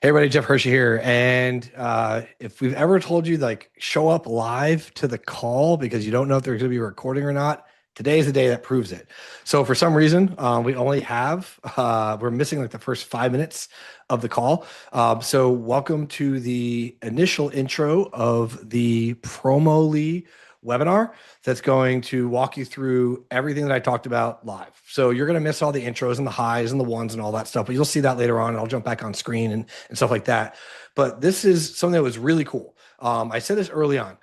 Hey everybody, Jeff Hershey here. And if we've ever told you like show up live to the call because you don't know if there's going to be a recording or not, today is the day that proves it. So for some reason, we only have we're missing like the first 5 minutes of the call. So welcome to the initial intro of the Promoli webinar that's going to walk you through everything that I talked about live. So you're going to miss all the intros and the highs and the ones and all that stuff, but you'll see that later on. And I'll jump back on screen and stuff like that. But this is something that was really cool. I said this early on.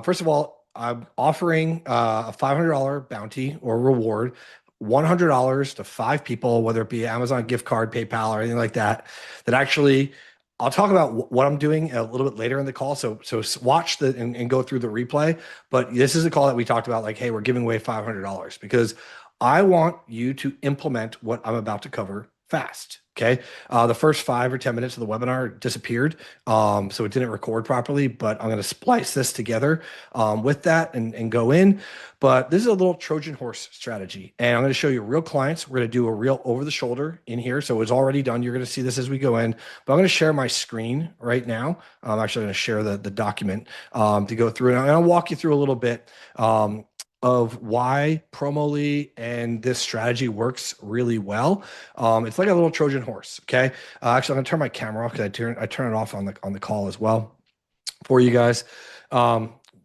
First of all, I'm offering a $500 bounty or reward, $100 to 5 people, whether it be Amazon gift card, PayPal, or anything like that, that actually I'll talk about what I'm doing a little bit later in the call. So watch and go through the replay. But this is a call that we talked about, like, hey, we're giving away $500 because I want you to implement what I'm about to cover fast. Okay. The first 5 or 10 minutes of the webinar disappeared. So it didn't record properly, but I'm going to splice this together with that and go in. But this is a little Trojan horse strategy. And I'm going to show you real clients. We're going to do a real over the shoulder in here. So it's already done. You're going to see this as we go in. But I'm going to share my screen right now. I'm actually going to share the document to go through. And I'll walk you through a little bit of why Promoli and this strategy works really well. It's like a little Trojan horse. Okay. Actually, I'm gonna turn my camera off because I turn it off on the call as well for you guys.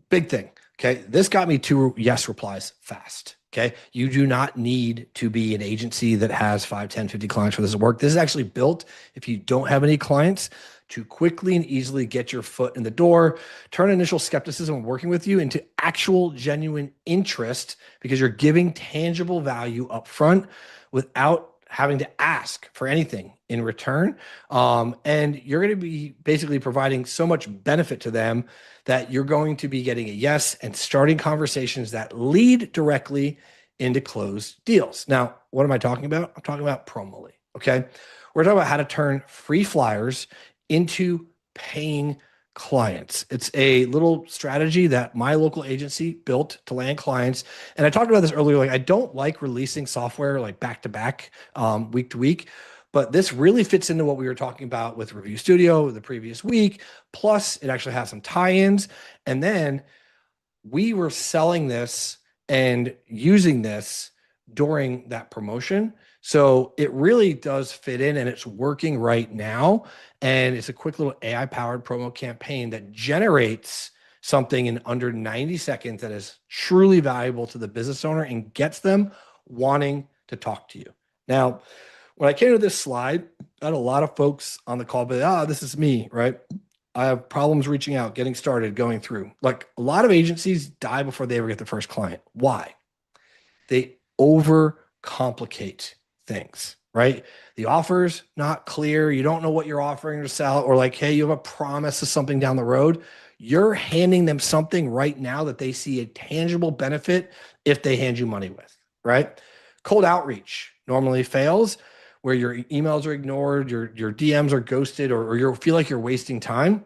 Big thing. Okay. This got me 2 yes replies fast. Okay. You do not need to be an agency that has 5, 10, 50 clients for this to work. This is actually built if you don't have any clients to quickly and easily get your foot in the door, turn initial skepticism of working with you into actual genuine interest because you're giving tangible value up front without having to ask for anything in return. And you're going to be basically providing so much benefit to them that you're going to be getting a yes and starting conversations that lead directly into closed deals. Now, what am I talking about? I'm talking about Promoli. Okay. We're talking about how to turn free flyers into paying clients. It's a little strategy that my local agency built to land clients. And I talked about this earlier. Like, I don't like releasing software like back to back, week to week, but this really fits into what we were talking about with Review Studio the previous week. Plus, it actually has some tie-ins. And then we were selling this and using this during that promotion. So it really does fit in and it's working right now. And it's a quick little AI powered promo campaign that generates something in under 90 seconds that is truly valuable to the business owner and gets them wanting to talk to you. Now, when I came to this slide, I had a lot of folks on the call, but this is me, right? I have problems reaching out, getting started, going through. Like, a lot of agencies die before they ever get the first client. Why? They overcomplicate things, right? The offer's not clear. You don't know what you're offering to sell, or like, hey, you have a promise of something down the road. You're handing them something right now that they see a tangible benefit if they hand you money with, right? Cold outreach normally fails where your emails are ignored, your DMs are ghosted, or you feel like you're wasting time.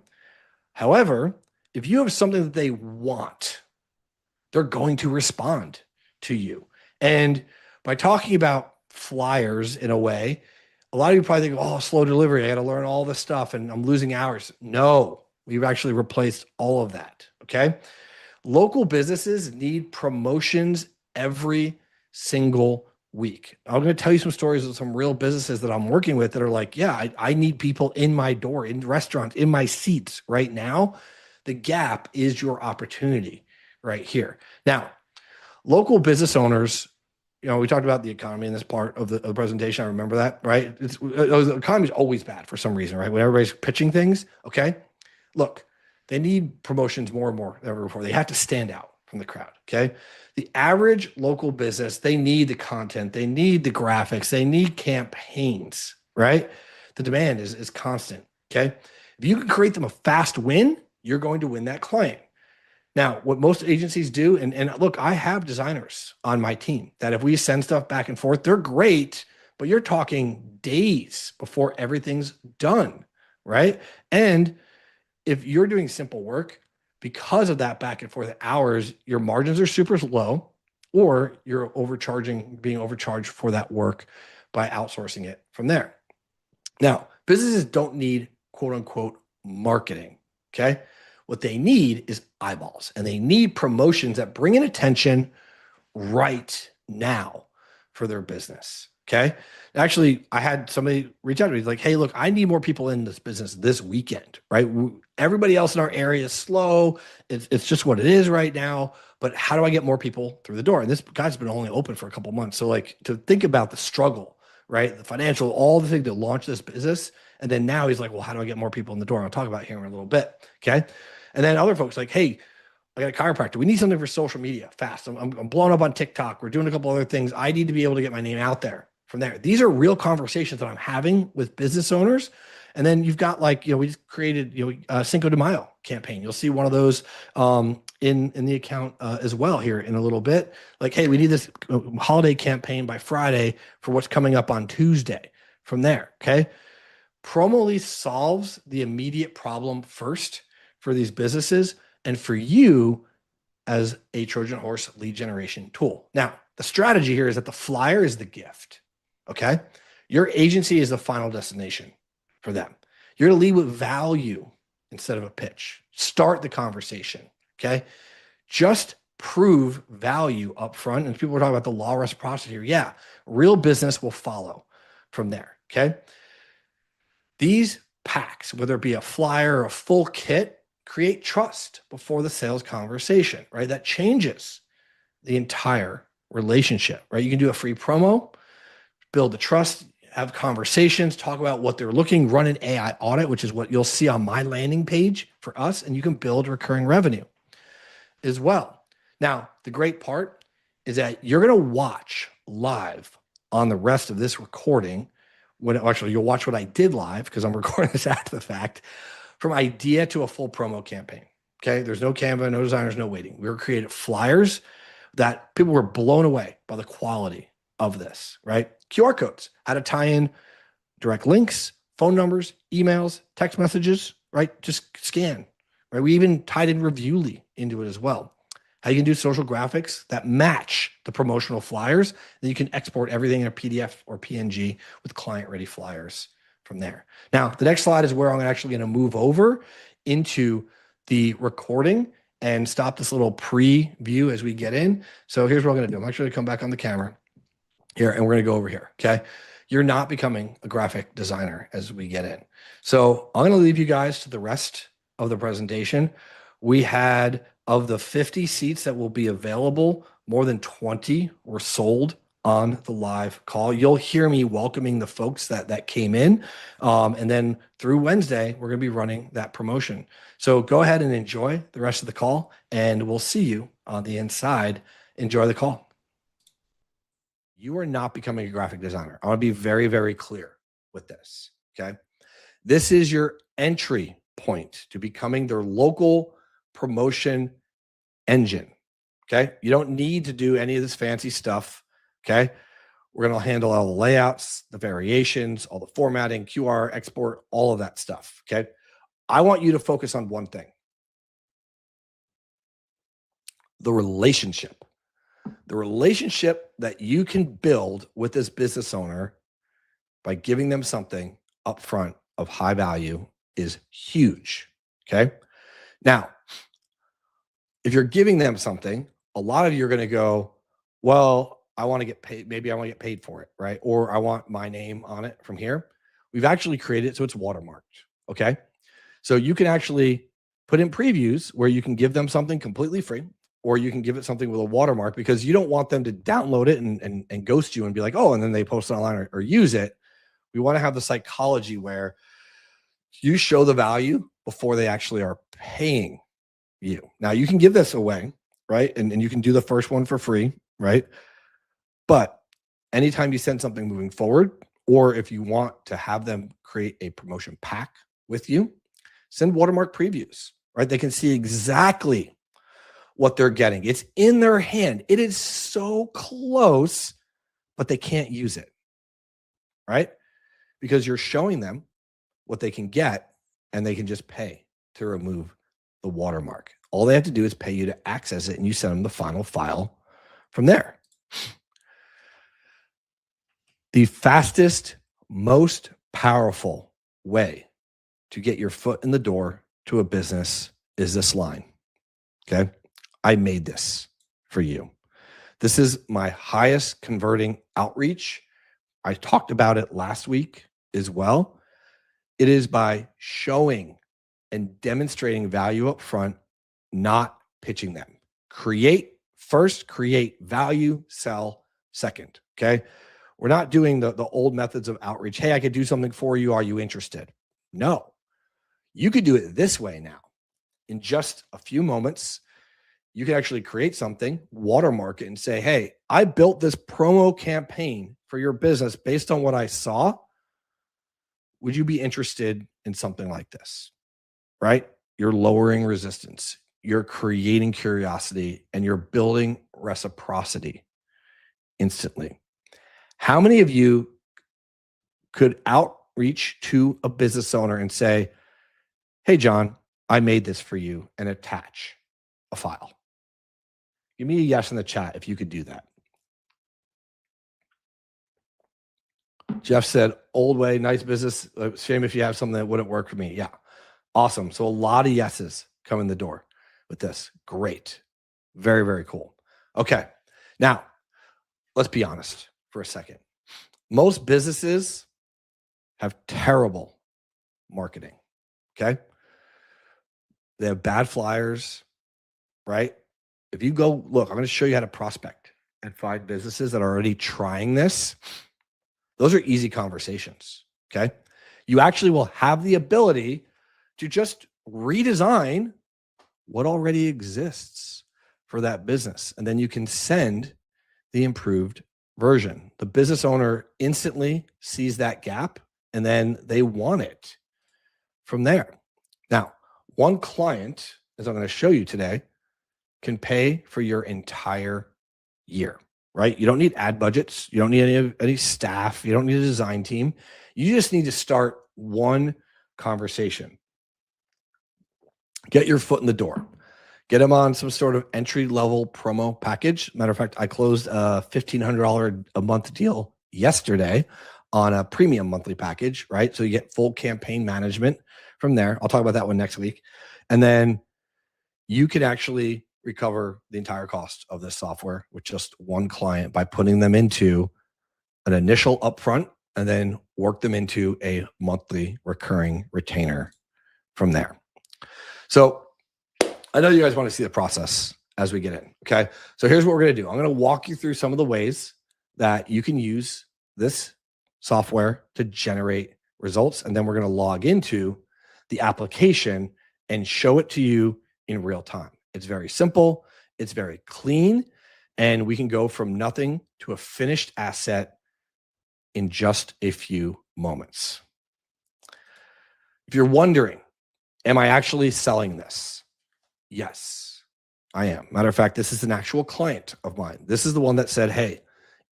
However, if you have something that they want, they're going to respond to you. And by talking about flyers in a way, a lot of you probably think, oh, slow delivery. I got to learn all this stuff and I'm losing hours. No, we've actually replaced all of that. Okay. Local businesses need promotions every single week. I'm going to tell you some stories of some real businesses that I'm working with that are like, yeah, I need people in my door, in restaurants, in my seats right now. The gap is your opportunity right here. Now, local business owners, we talked about the economy in this part of the presentation. I remember that, right? The economy is always bad for some reason, right? When everybody's pitching things, okay? Look, they need promotions more and more than ever before. They have to stand out from the crowd, okay? The average local business, they need the content, they need the graphics, they need campaigns, right? The demand is constant, okay? If you can create them a fast win, you're going to win that client. Now, what most agencies do, and look, I have designers on my team that if we send stuff back and forth, they're great, but you're talking days before everything's done, right? And if you're doing simple work, because of that back and forth hours, your margins are super low, or you're being overcharged for that work by outsourcing it from there. Now, businesses don't need quote unquote marketing. Okay. What they need is eyeballs, and they need promotions that bring in attention right now for their business. Okay. Actually, I had somebody reach out to me like, hey, look, I need more people in this business this weekend, right? Everybody else in our area is slow. It's just what it is right now. But how do I get more people through the door? And this guy's been only open for a couple months. So, like, to think about the struggle, right? The financial, all the thing to launch this business. And then now he's like, well, how do I get more people in the door? I'll talk about it here in a little bit. Okay. And then other folks like, hey, I got a chiropractor. We need something for social media fast. I'm blowing up on TikTok. We're doing a couple other things. I need to be able to get my name out there from there. These are real conversations that I'm having with business owners. And then you've got like, we just created, Cinco de Mayo campaign. You'll see one of those in the account as well here in a little bit. Like, hey, we need this holiday campaign by Friday for what's coming up on Tuesday from there. Okay. Promolise solves the immediate problem first for these businesses and for you as a Trojan horse lead generation tool. Now, the strategy here is that the flyer is the gift. Okay. Your agency is the final destination for them. You're going to lead with value instead of a pitch. Start the conversation. Okay. Just prove value up front. And people are talking about the law of reciprocity here. Yeah. Real business will follow from there. Okay. These packs, whether it be a flyer or a full kit, create trust before the sales conversation, right? That changes the entire relationship, right? You can do a free promo, build the trust, have conversations, talk about what they're looking, run an AI audit, which is what you'll see on my landing page for us, and you can build recurring revenue as well. Now, the great part is that you're going to watch live on the rest of this recording you'll watch what I did live because I'm recording this after the fact, from idea to a full promo campaign. Okay. There's no Canva, no designers, no waiting. We created flyers that people were blown away by the quality of this, right? QR codes, how to tie in direct links, phone numbers, emails, text messages, right? Just scan, right? We even tied in Reviewly into it as well. How you can do social graphics that match the promotional flyers. Then you can export everything in a PDF or PNG with client-ready flyers from there. Now, the next slide is where I'm actually going to move over into the recording and stop this little preview as we get in. So here's what I'm going to do. I'm actually going to come back on the camera here, and we're going to go over here, okay? You're not becoming a graphic designer as we get in. So I'm going to leave you guys to the rest of the presentation. We had, of the 50 seats that will be available, more than 20 were sold on the live call. You'll hear me welcoming the folks that came in. And then through Wednesday, we're going to be running that promotion. So go ahead and enjoy the rest of the call, and we'll see you on the inside. Enjoy the call. You are not becoming a graphic designer. I want to be very, very clear with this. Okay. This is your entry point to becoming their local promotion engine. Okay. You don't need to do any of this fancy stuff. Okay. We're going to handle all the layouts, the variations, all the formatting, QR, export, all of that stuff. Okay. I want you to focus on one thing: the relationship. The relationship that you can build with this business owner by giving them something upfront of high value is huge. Okay. Now, if you're giving them something, a lot of you are going to go, well, I want to get paid. Maybe I want to get paid for it, right? Or I want my name on it from here. We've actually created it so it's watermarked. Okay. So you can actually put in previews where you can give them something completely free, or you can give it something with a watermark, because you don't want them to download it and ghost you and be like, oh, and then they post it online or use it. We want to have the psychology where you show the value before they actually are paying you. Now, you can give this away, right? And you can do the first one for free, right? But anytime you send something moving forward, or if you want to have them create a promotion pack with you, send watermark previews, right? They can see exactly what they're getting. It's in their hand. It is so close, but they can't use it, right? Because you're showing them what they can get, and they can just pay to remove the watermark. All they have to do is pay you to access it, and you send them the final file from there. The fastest, most powerful way to get your foot in the door to a business is this line. Okay. I made this for you. This is my highest converting outreach. I talked about it last week as well. It is by showing and demonstrating value up front, not pitching them. Create first, create value, sell second. Okay. We're not doing the old methods of outreach. Hey, I could do something for you. Are you interested? No. You could do it this way now. In just a few moments, you can actually create something, watermark it, and say, hey, I built this promo campaign for your business based on what I saw. Would you be interested in something like this? Right? You're lowering resistance. You're creating curiosity, and you're building reciprocity instantly. How many of you could outreach to a business owner and say, hey, John, I made this for you, and attach a file? Give me a yes in the chat if you could do that. Jeff said, old way, nice business. Shame if you have something that wouldn't work for me. Yeah. Awesome. So a lot of yeses come in the door with this. Great. Very, very cool. Okay. Now, let's be honest for a second. Most businesses have terrible marketing. Okay. They have bad flyers, right? If you go, look, I'm going to show you how to prospect and find businesses that are already trying this. Those are easy conversations. Okay. You actually will have the ability to just redesign what already exists for that business. And then you can send the improved version. The business owner instantly sees that gap and then they want it from there. Now, one client, as I'm going to show you today, can pay for your entire year, right? You don't need ad budgets. You don't need any staff. You don't need a design team. You just need to start one conversation. Get your foot in the door. Get them on some sort of entry-level promo package. Matter of fact, I closed a $1,500 a month deal yesterday on a premium monthly package, right? So you get full campaign management from there. I'll talk about that one next week. And then you could actually recover the entire cost of this software with just one client by putting them into an initial upfront and then work them into a monthly recurring retainer from there. So I know you guys want to see the process as we get in. Okay. So here's what we're going to do. I'm going to walk you through some of the ways that you can use this software to generate results. And then we're going to log into the application and show it to you in real time. It's very simple. It's very clean. And we can go from nothing to a finished asset in just a few moments. If you're wondering, am I actually selling this? Yes, I am. Matter of fact, this is an actual client of mine. This is the one that said, hey,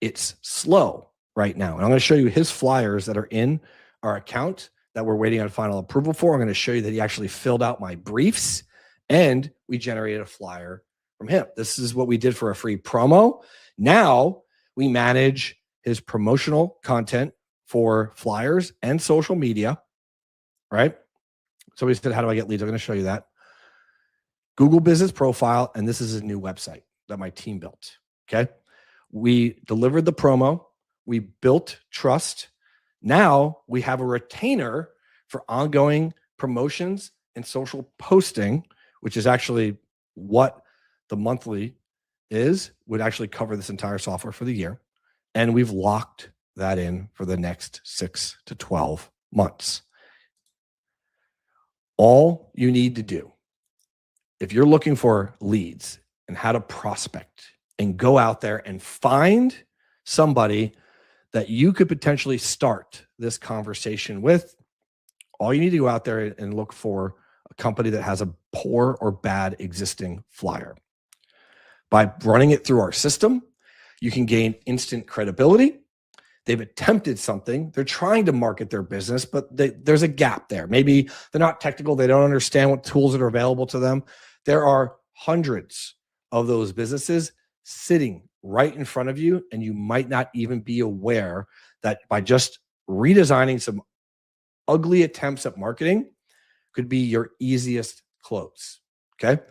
it's slow right now. And I'm going to show you his flyers that are in our account that we're waiting on final approval for. I'm going to show you that he actually filled out my briefs and we generated a flyer from him. This is what we did for a free promo. Now we manage his promotional content for flyers and social media, right? Somebody said, how do I get leads? I'm going to show you that. Google Business Profile, and this is a new website that my team built, okay? We delivered the promo. We built trust. Now we have a retainer for ongoing promotions and social posting, which is actually what the monthly would actually cover this entire software for the year. And we've locked that in for the next 6 to 12 months. All you need to do, if you're looking for leads and how to prospect and go out there and find somebody that you could potentially start this conversation with, all you need to go out there and look for a company that has a poor or bad existing flyer. By running it through our system, you can gain instant credibility. They've attempted something. They're trying to market their business, but there's a gap there. Maybe they're not technical. They don't understand what tools that are available to them. There are hundreds of those businesses sitting right in front of you, and you might not even be aware that by just redesigning some ugly attempts at marketing, could be your easiest close. Okay.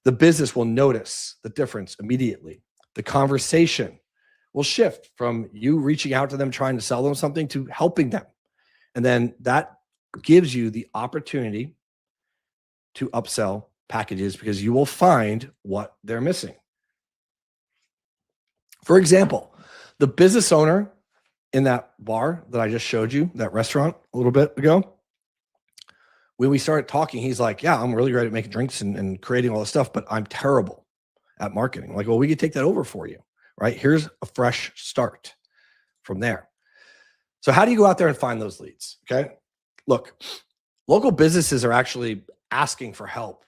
The business will notice the difference immediately. The conversation will shift from you reaching out to them, trying to sell them something, to helping them. And then that gives you the opportunity to upsell packages because you will find what they're missing. For example, the business owner in that bar that I just showed you, that restaurant a little bit ago, when we started talking, he's like, yeah, I'm really great at making drinks and creating all this stuff, but I'm terrible at marketing. I'm like, well, we could take that over for you, right? Here's a fresh start from there. So how do you go out there and find those leads? Okay. Look, local businesses are actually asking for help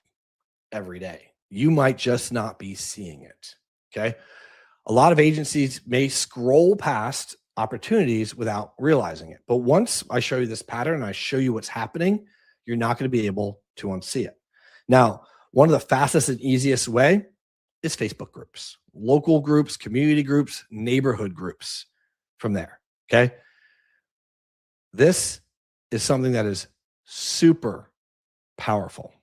every day. You might just not be seeing it. Okay. A lot of agencies may scroll past opportunities without realizing it. But once I show you this pattern and I show you what's happening, you're not going to be able to unsee it. Now, one of the fastest and easiest way is Facebook groups, local groups, community groups, neighborhood groups from there. Okay. This is something that is super powerful.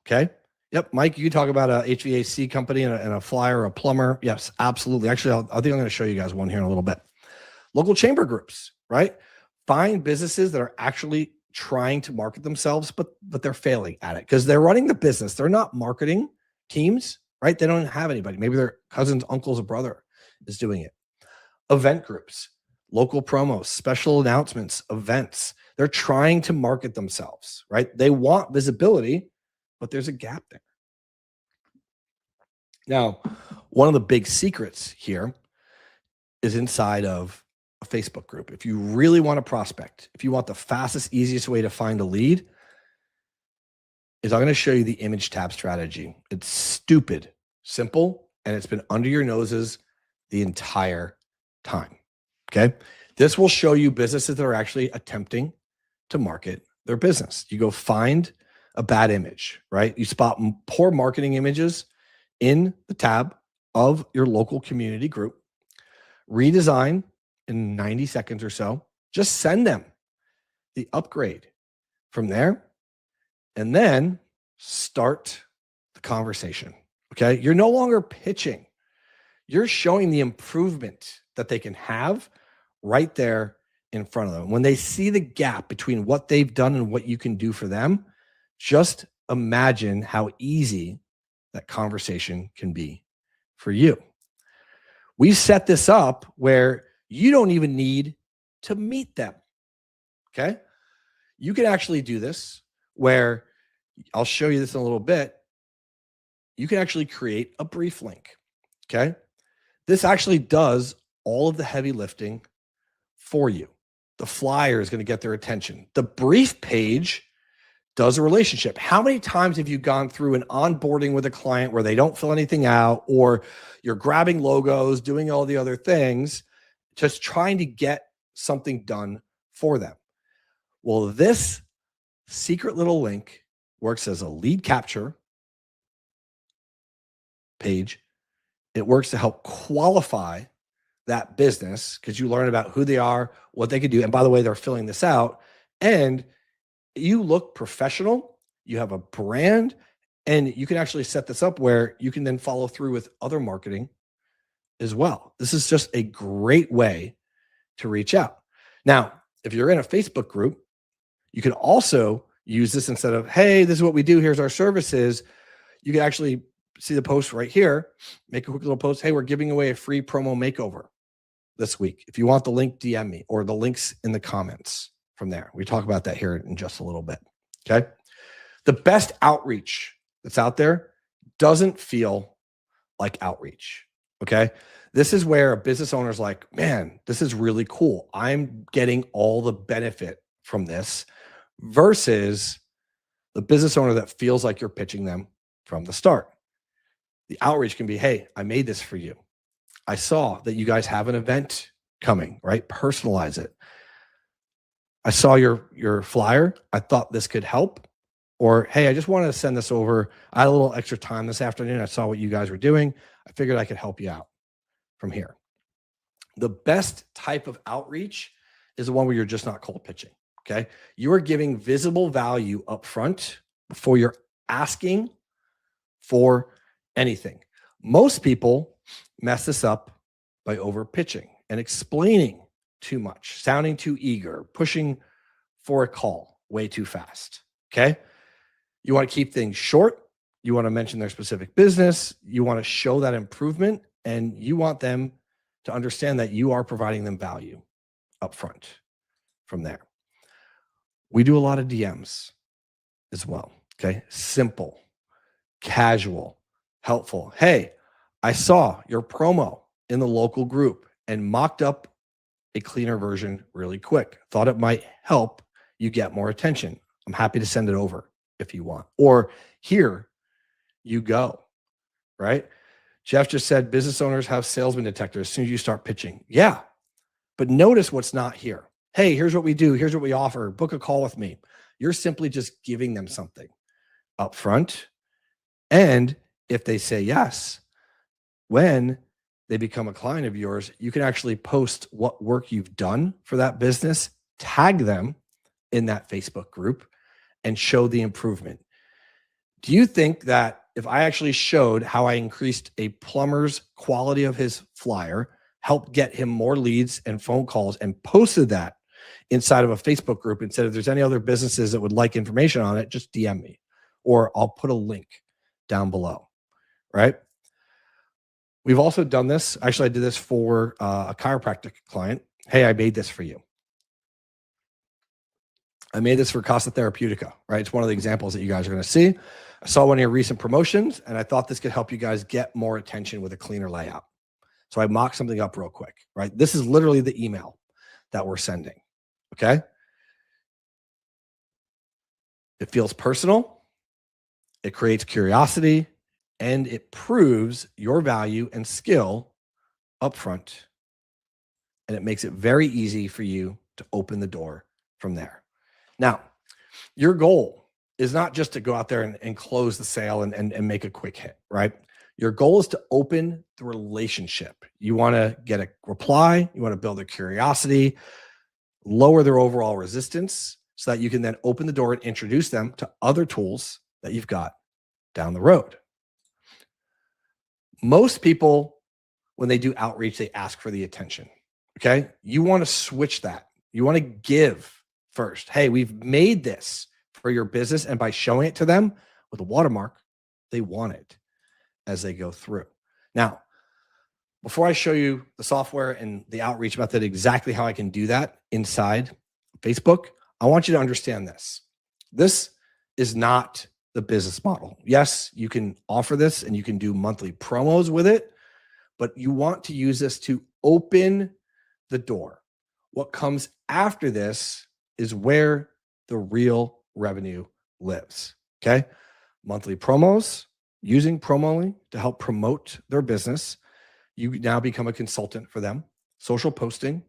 Okay. Yep. Mike, you talk about a HVAC company and a flyer or a plumber. Yes, absolutely. Actually, I think I'm going to show you guys one here in a little bit. Local chamber groups, right? Find businesses that are actually trying to market themselves, but they're failing at it because they're running the business. They're not marketing teams, right? They don't have anybody. Maybe their cousins, uncles, or brother is doing it. Event groups, local promos, special announcements, events. They're trying to market themselves, right? They want visibility, but there's a gap there. Now, one of the big secrets here is inside of a Facebook group. If you really want to prospect, if you want the fastest, easiest way to find a lead, is I'm going to show you the image tab strategy. It's stupid, simple, and it's been under your noses the entire time. Okay. This will show you businesses that are actually attempting to market their business. You go find a bad image, right? You spot poor marketing images in the tab of your local community group, redesign in 90 seconds or so, just send them the upgrade from there, and then start the conversation. Okay. You're no longer pitching. You're showing the improvement that they can have right there in front of them. When they see the gap between what they've done and what you can do for them, just imagine how easy that conversation can be for you. We set this up where you don't even need to meet them. Okay. You can actually do this where I'll show you this in a little bit. You can actually create a brief link. Okay. This actually does all of the heavy lifting for you. The flyer is going to get their attention. The brief page does a relationship. How many times have you gone through an onboarding with a client where they don't fill anything out, or you're grabbing logos, doing all the other things, just trying to get something done for them? Well, this secret little link works as a lead capture page. It works to help qualify that business because you learn about who they are, what they can do. And by the way, they're filling this out. And you look professional, you have a brand, and you can actually set this up where you can then follow through with other marketing as well. This is just a great way to reach out. Now, if you're in a Facebook group, you can also use this instead of, hey, this is what we do, here's our services. You can actually see the post right here, make a quick little post. Hey, we're giving away a free promo makeover this week. If you want the link, DM me, or the links in the comments from there. We talk about that here in just a little bit. Okay. The best outreach that's out there doesn't feel like outreach. Okay. This is where a business owner is like, man, this is really cool. I'm getting all the benefit from this, versus the business owner that feels like you're pitching them from the start. The outreach can be, hey, I made this for you. I saw that you guys have an event coming, right? Personalize it. I saw your flyer. I thought this could help. Or, hey, I just wanted to send this over. I had a little extra time this afternoon. I saw what you guys were doing. I figured I could help you out from here. The best type of outreach is the one where you're just not cold pitching. Okay. You are giving visible value up front before you're asking for anything. Most people mess this up by over pitching and explaining too much, sounding too eager, pushing for a call way too fast. Okay. You want to keep things short. You want to mention their specific business. You want to show that improvement, and you want them to understand that you are providing them value up front from there. We do a lot of DMs as well. Okay. Simple, casual, helpful. Hey, I saw your promo in the local group and mocked up a cleaner version really quick. Thought it might help you get more attention. I'm happy to send it over if you want. Or here you go, right? Jeff just said business owners have salesman detectors as soon as you start pitching. Yeah, but notice what's not here. Hey, here's what we do. Here's what we offer. Book a call with me. You're simply just giving them something up front. And if they say yes, when they become a client of yours, you can actually post what work you've done for that business, tag them in that Facebook group, and show the improvement. Do you think that if I actually showed how I increased a plumber's quality of his flyer, helped get him more leads and phone calls, and posted that inside of a Facebook group and said, if there's any other businesses that would like information on it, just DM me, or I'll put a link down below, right? We've also done this. Actually, I did this for a chiropractic client. Hey, I made this for you. I made this for Casa Therapeutica, right? It's one of the examples that you guys are going to see. I saw one of your recent promotions, and I thought this could help you guys get more attention with a cleaner layout. So I mocked something up real quick, right? This is literally the email that we're sending, okay? It feels personal. It creates curiosity, and it proves your value and skill upfront. And it makes it very easy for you to open the door from there. Now, your goal is not just to go out there and close the sale and make a quick hit, right? Your goal is to open the relationship. You want to get a reply. You want to build their curiosity, lower their overall resistance so that you can then open the door and introduce them to other tools that you've got down the road. Most people, when they do outreach, they ask for the attention. Okay. You want to switch that. You want to give first. Hey, we've made this for your business. And by showing it to them with a watermark, they want it as they go through. Now, before I show you the software and the outreach method, exactly how I can do that inside Facebook, I want you to understand this. This is not the business model. Yes, you can offer this and you can do monthly promos with it, but you want to use this to open the door. What comes after this is where the real revenue lives. Okay. Monthly promos, using Promoli to help promote their business. You now become a consultant for them. Social posting,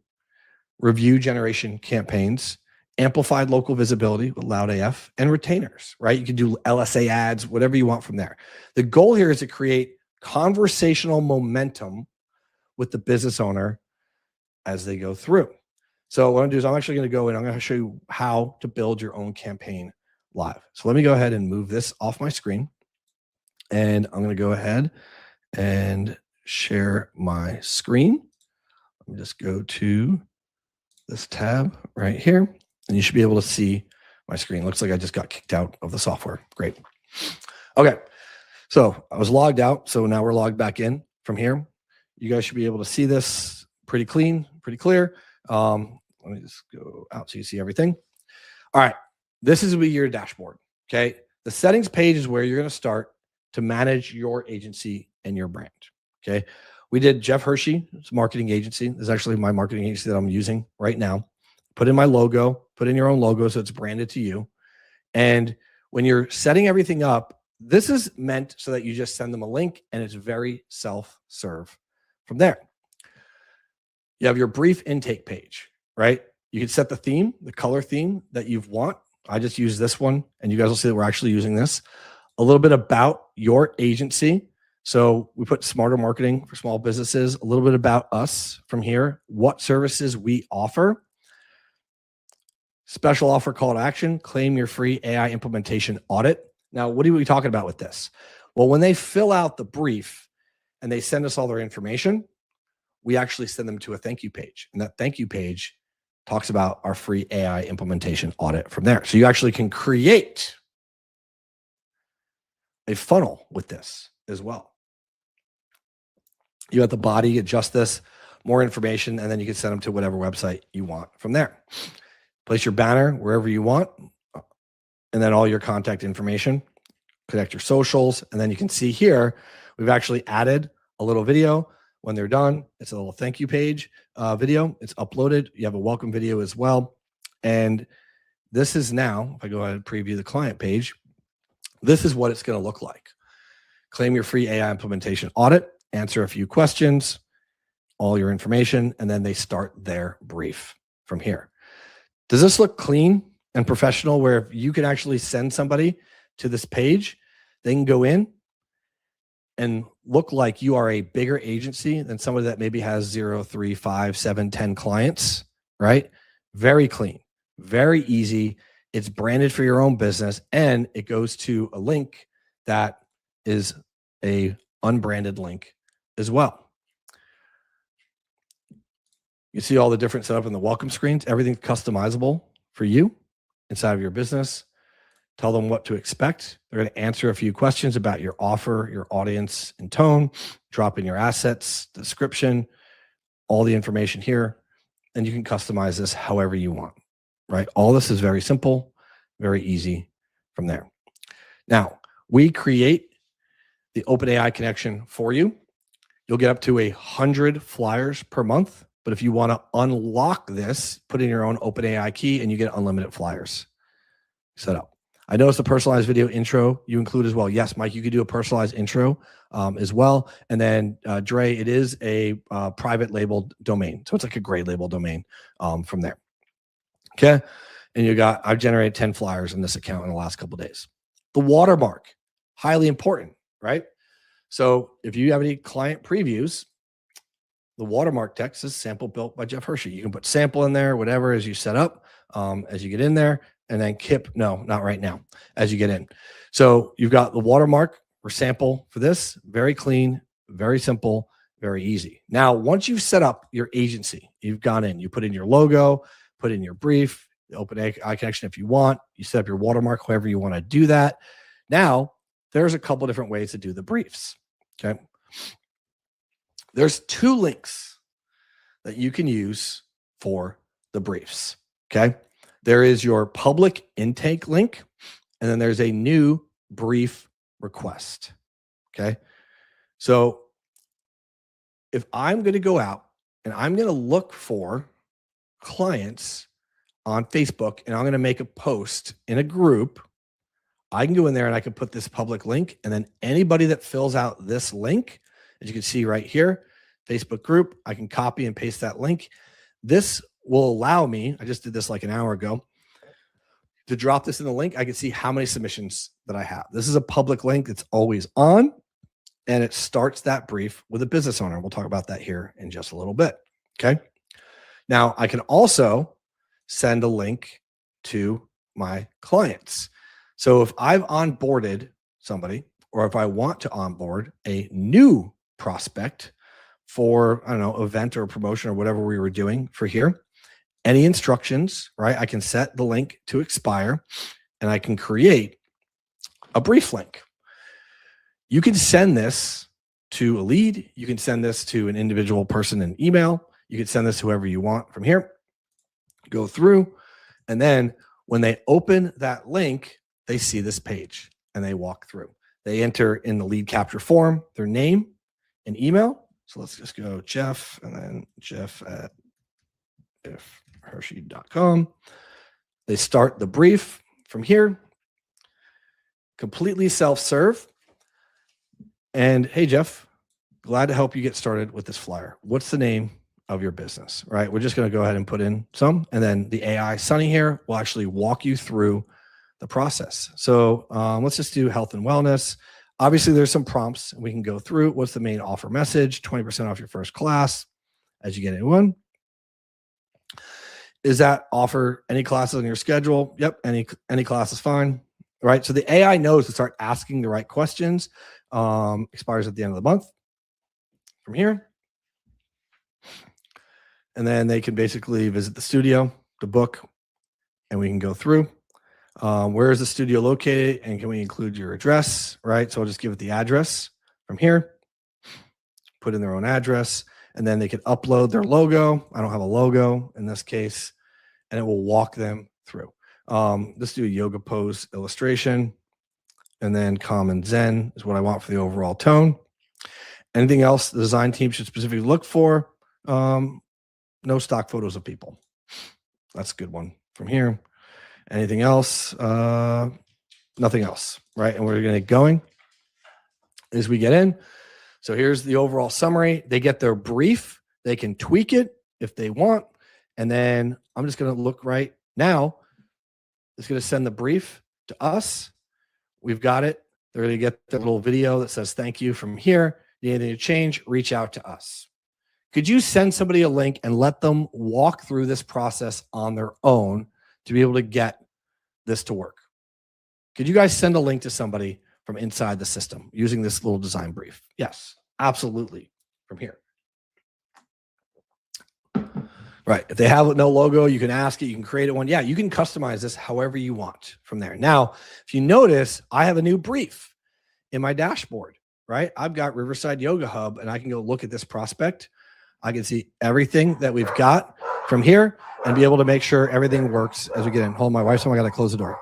review generation campaigns, amplified local visibility with Loud AF, and retainers, right? You can do LSA ads, whatever you want from there. The goal here is to create conversational momentum with the business owner as they go through. So what I'm going to do is I'm actually going to go and I'm going to show you how to build your own campaign live. So let me go ahead and move this off my screen. And I'm going to go ahead and share my screen. Let me just go to this tab right here, and you should be able to see my screen. Looks like I just got kicked out of the software. Great. Okay. So I was logged out. So now we're logged back in from here. You guys should be able to see this pretty clean, pretty clear. Let me just go out so you see everything. All right. This is your dashboard. Okay. The settings page is where you're going to start to manage your agency and your brand. Okay. We did Jeff Hershey, it's a marketing agency. This is actually my marketing agency that I'm using right now. Put in my logo, put in your own logo so it's branded to you. And when you're setting everything up, this is meant so that you just send them a link and it's very self-serve from there. You have your brief intake page, right? You can set the theme, the color theme that you want. I just use this one, and you guys will see that we're actually using this. A little bit about your agency. So we put smarter marketing for small businesses, a little bit about us from here, what services we offer. Special offer call to action, claim your free AI implementation audit. Now, what are we talking about with this? Well, when they fill out the brief and they send us all their information, we actually send them to a thank you page. And that thank you page talks about our free AI implementation audit from there. So you actually can create a funnel with this as well. You at the body, adjust this, more information, and then you can send them to whatever website you want from there. Place your banner wherever you want, and then all your contact information, connect your socials, and then you can see here, we've actually added a little video. When they're done, it's a little thank you page video. It's uploaded. You have a welcome video as well. And this is now, if I go ahead and preview the client page, this is what it's going to look like. Claim your free AI implementation audit, answer a few questions, all your information, and then they start their brief from here. Does this look clean and professional where you can actually send somebody to this page, they can go in and look like you are a bigger agency than somebody that maybe has 0, 3, 5, 7, 10 clients, right? Very clean, very easy. It's branded for your own business, and it goes to a link that is a unbranded link as well. You see all the different setup in the welcome screens, everything's customizable for you inside of your business. Tell them what to expect. They're going to answer a few questions about your offer, your audience and tone, drop in your assets, description, all the information here, and you can customize this however you want, right? All this is very simple, very easy from there. Now, we create the OpenAI connection for you. You'll get up to 100 flyers per month, but if you want to unlock this, put in your own OpenAI key and you get unlimited flyers set up. I noticed the personalized video intro you include as well. Yes, Mike, you could do a personalized intro as well. And then Dre, it is a private labeled domain. So it's like a gray label domain from there. Okay. And I've generated 10 flyers in this account in the last couple of days. The watermark, highly important, right? So if you have any client previews, the watermark text is sample built by Jeff Hershey. You can put sample in there, whatever as you set up, as you get in there. And then no, not right now, as you get in. So you've got the watermark or sample for this, very clean, very simple, very easy. Now, once you've set up your agency, you've gone in, you put in your logo, put in your brief, the OpenAI connection if you want, you set up your watermark, however you want to do that. Now, there's a couple different ways to do the briefs, okay? There's 2 links that you can use for the briefs, okay? There is your public intake link, and then there's a new brief request. Okay. So if I'm going to go out and I'm going to look for clients on Facebook and I'm going to make a post in a group, I can go in there and I can put this public link, and then anybody that fills out this link, as you can see right here, Facebook group, I can copy and paste that link. This will allow me, I just did this like an hour ago, to drop this in the link. I can see how many submissions that I have. This is a public link. It's always on, and it starts that brief with a business owner. We'll talk about that here in just a little bit. Okay. Now I can also send a link to my clients. So if I've onboarded somebody, or if I want to onboard a new prospect for, I don't know, event or promotion or whatever we were doing for here, any instructions, right? I can set the link to expire and I can create a brief link. You can send this to a lead. You can send this to an individual person in email. You can send this to whoever you want from here. Go through, and then when they open that link, they see this page and they walk through. They enter in the lead capture form their name and email. So let's just go Jeff and then Jeff at Hershey.com. They start the brief from here, completely self-serve. And hey, Jeff, glad to help you get started with this flyer. What's the name of your business, right? We're just going to go ahead and put in some, and then the AI Sunny here will actually walk you through the process. So let's just do health and wellness. Obviously, there's some prompts we can go through. What's the main offer message? 20% off your first class as you get in one. Is that offer any classes on your schedule? Yep, any class is fine. Right. So the AI knows to start asking the right questions. Expires at the end of the month from here. And then they can basically visit the studio, the book, and we can go through. Where is the studio located? And can we include your address? Right. So I'll just give it the address from here, put in their own address, and then they can upload their logo. I don't have a logo in this case, and it will walk them through. Let's do a yoga pose illustration, and then common Zen is what I want for the overall tone. Anything else the design team should specifically look for? No stock photos of people. That's a good one from here. Anything else? Nothing else, right? And we're going to get going as we get in. So here's the overall summary. They get their brief. They can tweak it if they want. And then I'm just going to look right now. It's going to send the brief to us. We've got it. They're going to get the little video that says, thank you from here. Need anything to change, reach out to us. Could you send somebody a link and let them walk through this process on their own to be able to get this to work? Could you guys send a link to somebody from inside the system using this little design brief? Yes, absolutely. From here. Right. If they have no logo, you can ask it, you can create it one. Yeah, you can customize this however you want from there. Now, if you notice, I have a new brief in my dashboard, right? I've got Riverside Yoga Hub, and I can go look at this prospect. I can see everything that we've got from here and be able to make sure everything works as we get in. Hold on, my wife's home. I got to close the door.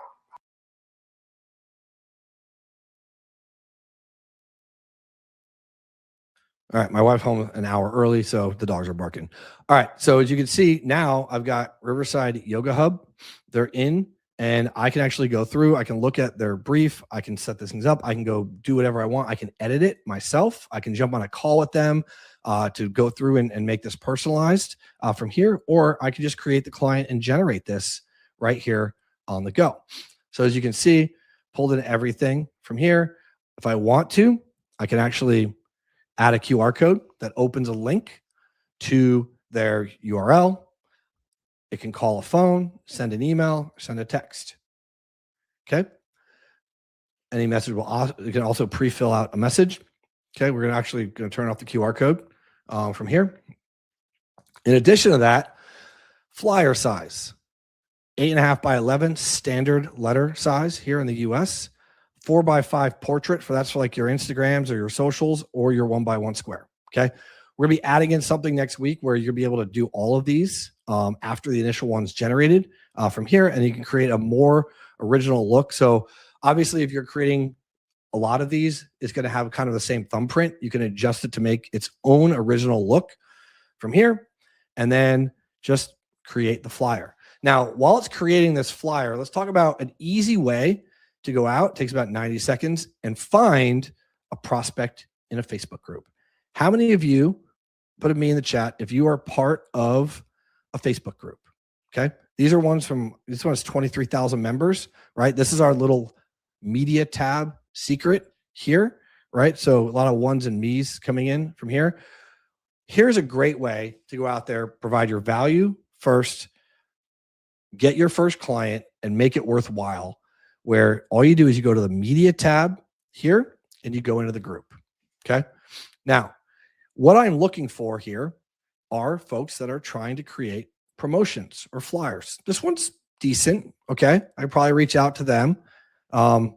All right, my wife's home an hour early, so the dogs are barking. All right, so as you can see, now I've got Riverside Yoga Hub. They're in, and I can actually go through. I can look at their brief. I can set these things up. I can go do whatever I want. I can edit it myself. I can jump on a call with them to go through and make this personalized from here, or I can just create the client and generate this right here on the go. So as you can see, pulled in everything from here. If I want to, I can actually add a QR code that opens a link to their URL. It can call a phone, send an email, send a text. Okay. Any message you can also pre-fill out a message. Okay. We're going to turn off the QR code from here. In addition to that, flyer size, 8.5 by 11 standard letter size here in the US. 4x5 portrait that's for like your Instagrams or your socials or your 1x1 square. Okay. We're gonna be adding in something next week where you'll be able to do all of these after the initial one's generated from here, and you can create a more original look. So obviously if you're creating a lot of these, it's going to have kind of the same thumbprint. You can adjust it to make its own original look from here, and then just create the flyer. Now, while it's creating this flyer, let's talk about an easy way to go out. It takes about 90 seconds and find a prospect in a Facebook group. How many of you, put me in the chat if you are part of a Facebook group? Okay. This one's 23,000 members, right? This is our little media tab secret here, right? So a lot of ones and me's coming in from here. Here's a great way to go out there, provide your value first, get your first client, and make it worthwhile, where all you do is you go to the media tab here and you go into the group. Okay. Now, what I'm looking for here are folks that are trying to create promotions or flyers. This one's decent. Okay. I probably reach out to them.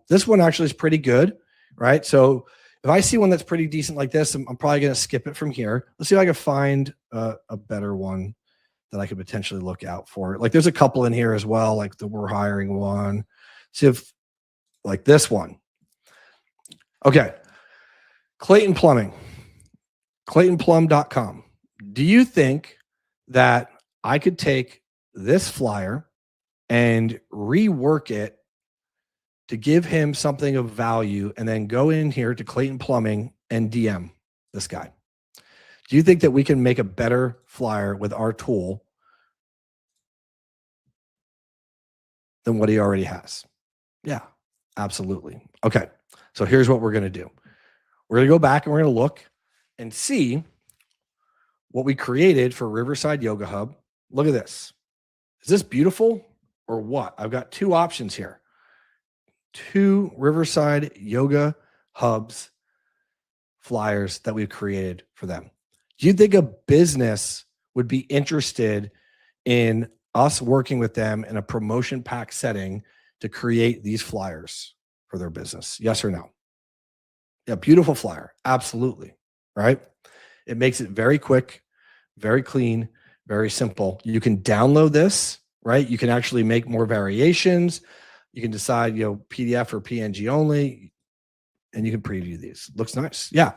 This one actually is pretty good, right? So if I see one that's pretty decent like this, I'm probably going to skip it from here. Let's see if I can find a better one that I could potentially look out for. Like there's a couple in here as well, like the we're hiring one. See if like this one. Okay. Clayton Plumbing, ClaytonPlum.com. Do you think that I could take this flyer and rework it to give him something of value and then go in here to Clayton Plumbing and DM this guy? Do you think that we can make a better flyer with our tool than what he already has? Yeah, absolutely. Okay. So here's what we're going to do. We're going to go back and we're going to look and see what we created for Riverside Yoga Hub. Look at this. Is this beautiful or what? I've got two options here. 2 Riverside Yoga Hubs flyers that we've created for them. Do you think a business would be interested in us working with them in a promotion pack setting to create these flyers for their business? Yes or no? Yeah, beautiful flyer. Absolutely. Right? It makes it very quick, very clean, very simple. You can download this, right? You can actually make more variations. You can decide, PDF or PNG only, and you can preview these. Looks nice. Yeah.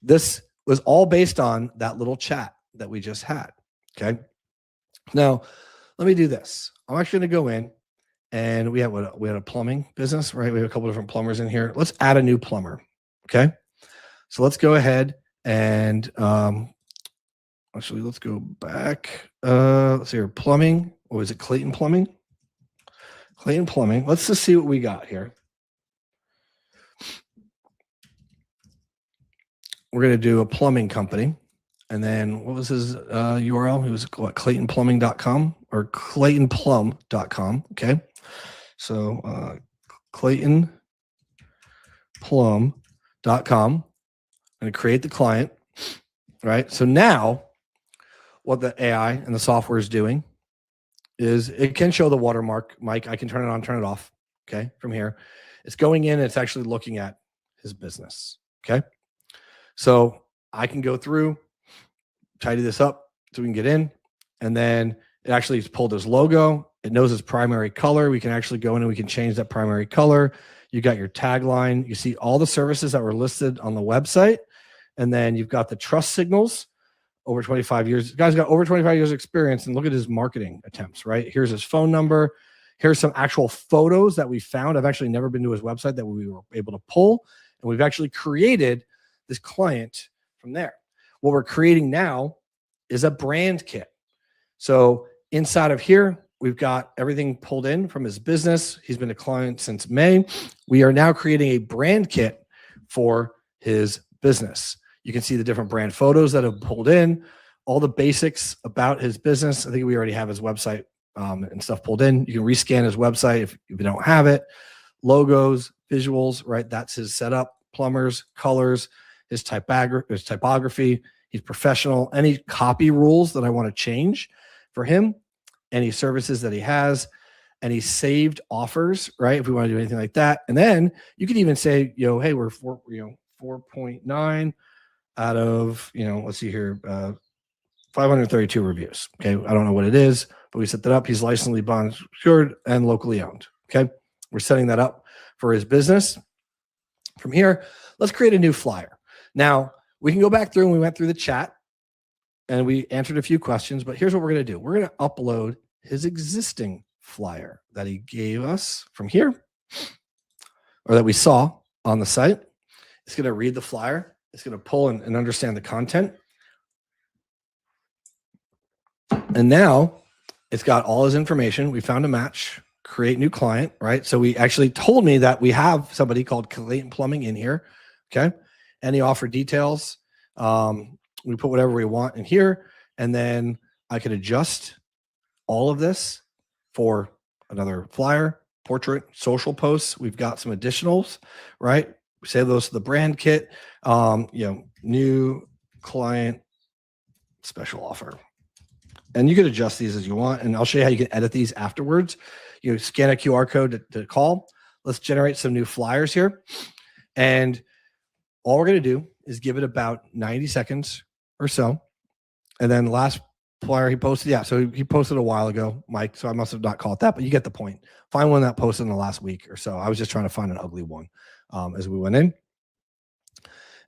This was all based on that little chat that we just had. Okay. Now, let me do this. I'm actually going to go in, and we had a plumbing business, right? We have a couple different plumbers in here. Let's add a new plumber. Okay. So let's go ahead and actually let's go back. Let's see here. Plumbing. What was it? Clayton Plumbing. Clayton Plumbing. Let's just see what we got here. We're going to do a plumbing company. And then what was his URL? It was what, claytonplumbing.com or claytonplum.com. Okay. So claytonplum.com. I'm going to create the client. Right. So now what the AI and the software is doing is it can show the watermark. Mike, I can turn it on, turn it off. Okay. From here, it's going in and it's actually looking at his business. Okay. So I can go through, tidy this up so we can get in. And then it actually has pulled his logo. It knows his primary color. We can actually go in and we can change that primary color. You got your tagline. You see all the services that were listed on the website. And then you've got the trust signals. Over 25 years. The guy's got over 25 years of experience, and look at his marketing attempts, right? Here's his phone number. Here's some actual photos that we found. I've actually never been to his website that we were able to pull, and we've actually created this client from there. What we're creating now is a brand kit. So inside of here, we've got everything pulled in from his business. He's been a client since May. We are now creating a brand kit for his business. You can see the different brand photos that have pulled in, all the basics about his business. I think we already have his website and stuff pulled in. You can rescan his website if you don't have it. Logos, visuals, right? That's his setup, plumbers, colors, his typography. He's professional. Any copy rules that I want to change for him, any services that he has, any saved offers, right? If we want to do anything like that. And then you can even say, hey, we're 4.9 out of, let's see here, 532 reviews. Okay. I don't know what it is, but we set that up. He's licensed, bond secured, and locally owned. Okay. We're setting that up for his business. From here, let's create a new flyer. Now, we can go back through and we went through the chat and we answered a few questions, but here's what we're going to do. We're going to upload his existing flyer that he gave us from here, or that we saw on the site. It's going to read the flyer. It's going to pull and understand the content. And now it's got all his information. We found a match, create new client, right? So we actually told me that we have somebody called Clayton Plumbing in here. Okay. Any offer details. We put whatever we want in here. And then I could adjust all of this for another flyer, portrait, social posts. We've got some additionals, right? We save those to the brand kit. New client special offer. And you can adjust these as you want. And I'll show you how you can edit these afterwards. You scan a QR code to call. Let's generate some new flyers here. And all we're going to do is give it about 90 seconds or so. And then the last flyer he posted, so he posted a while ago, Mike, so I must have not called that, but you get the point. Find one that posted in the last week or so. I was just trying to find an ugly one as we went in.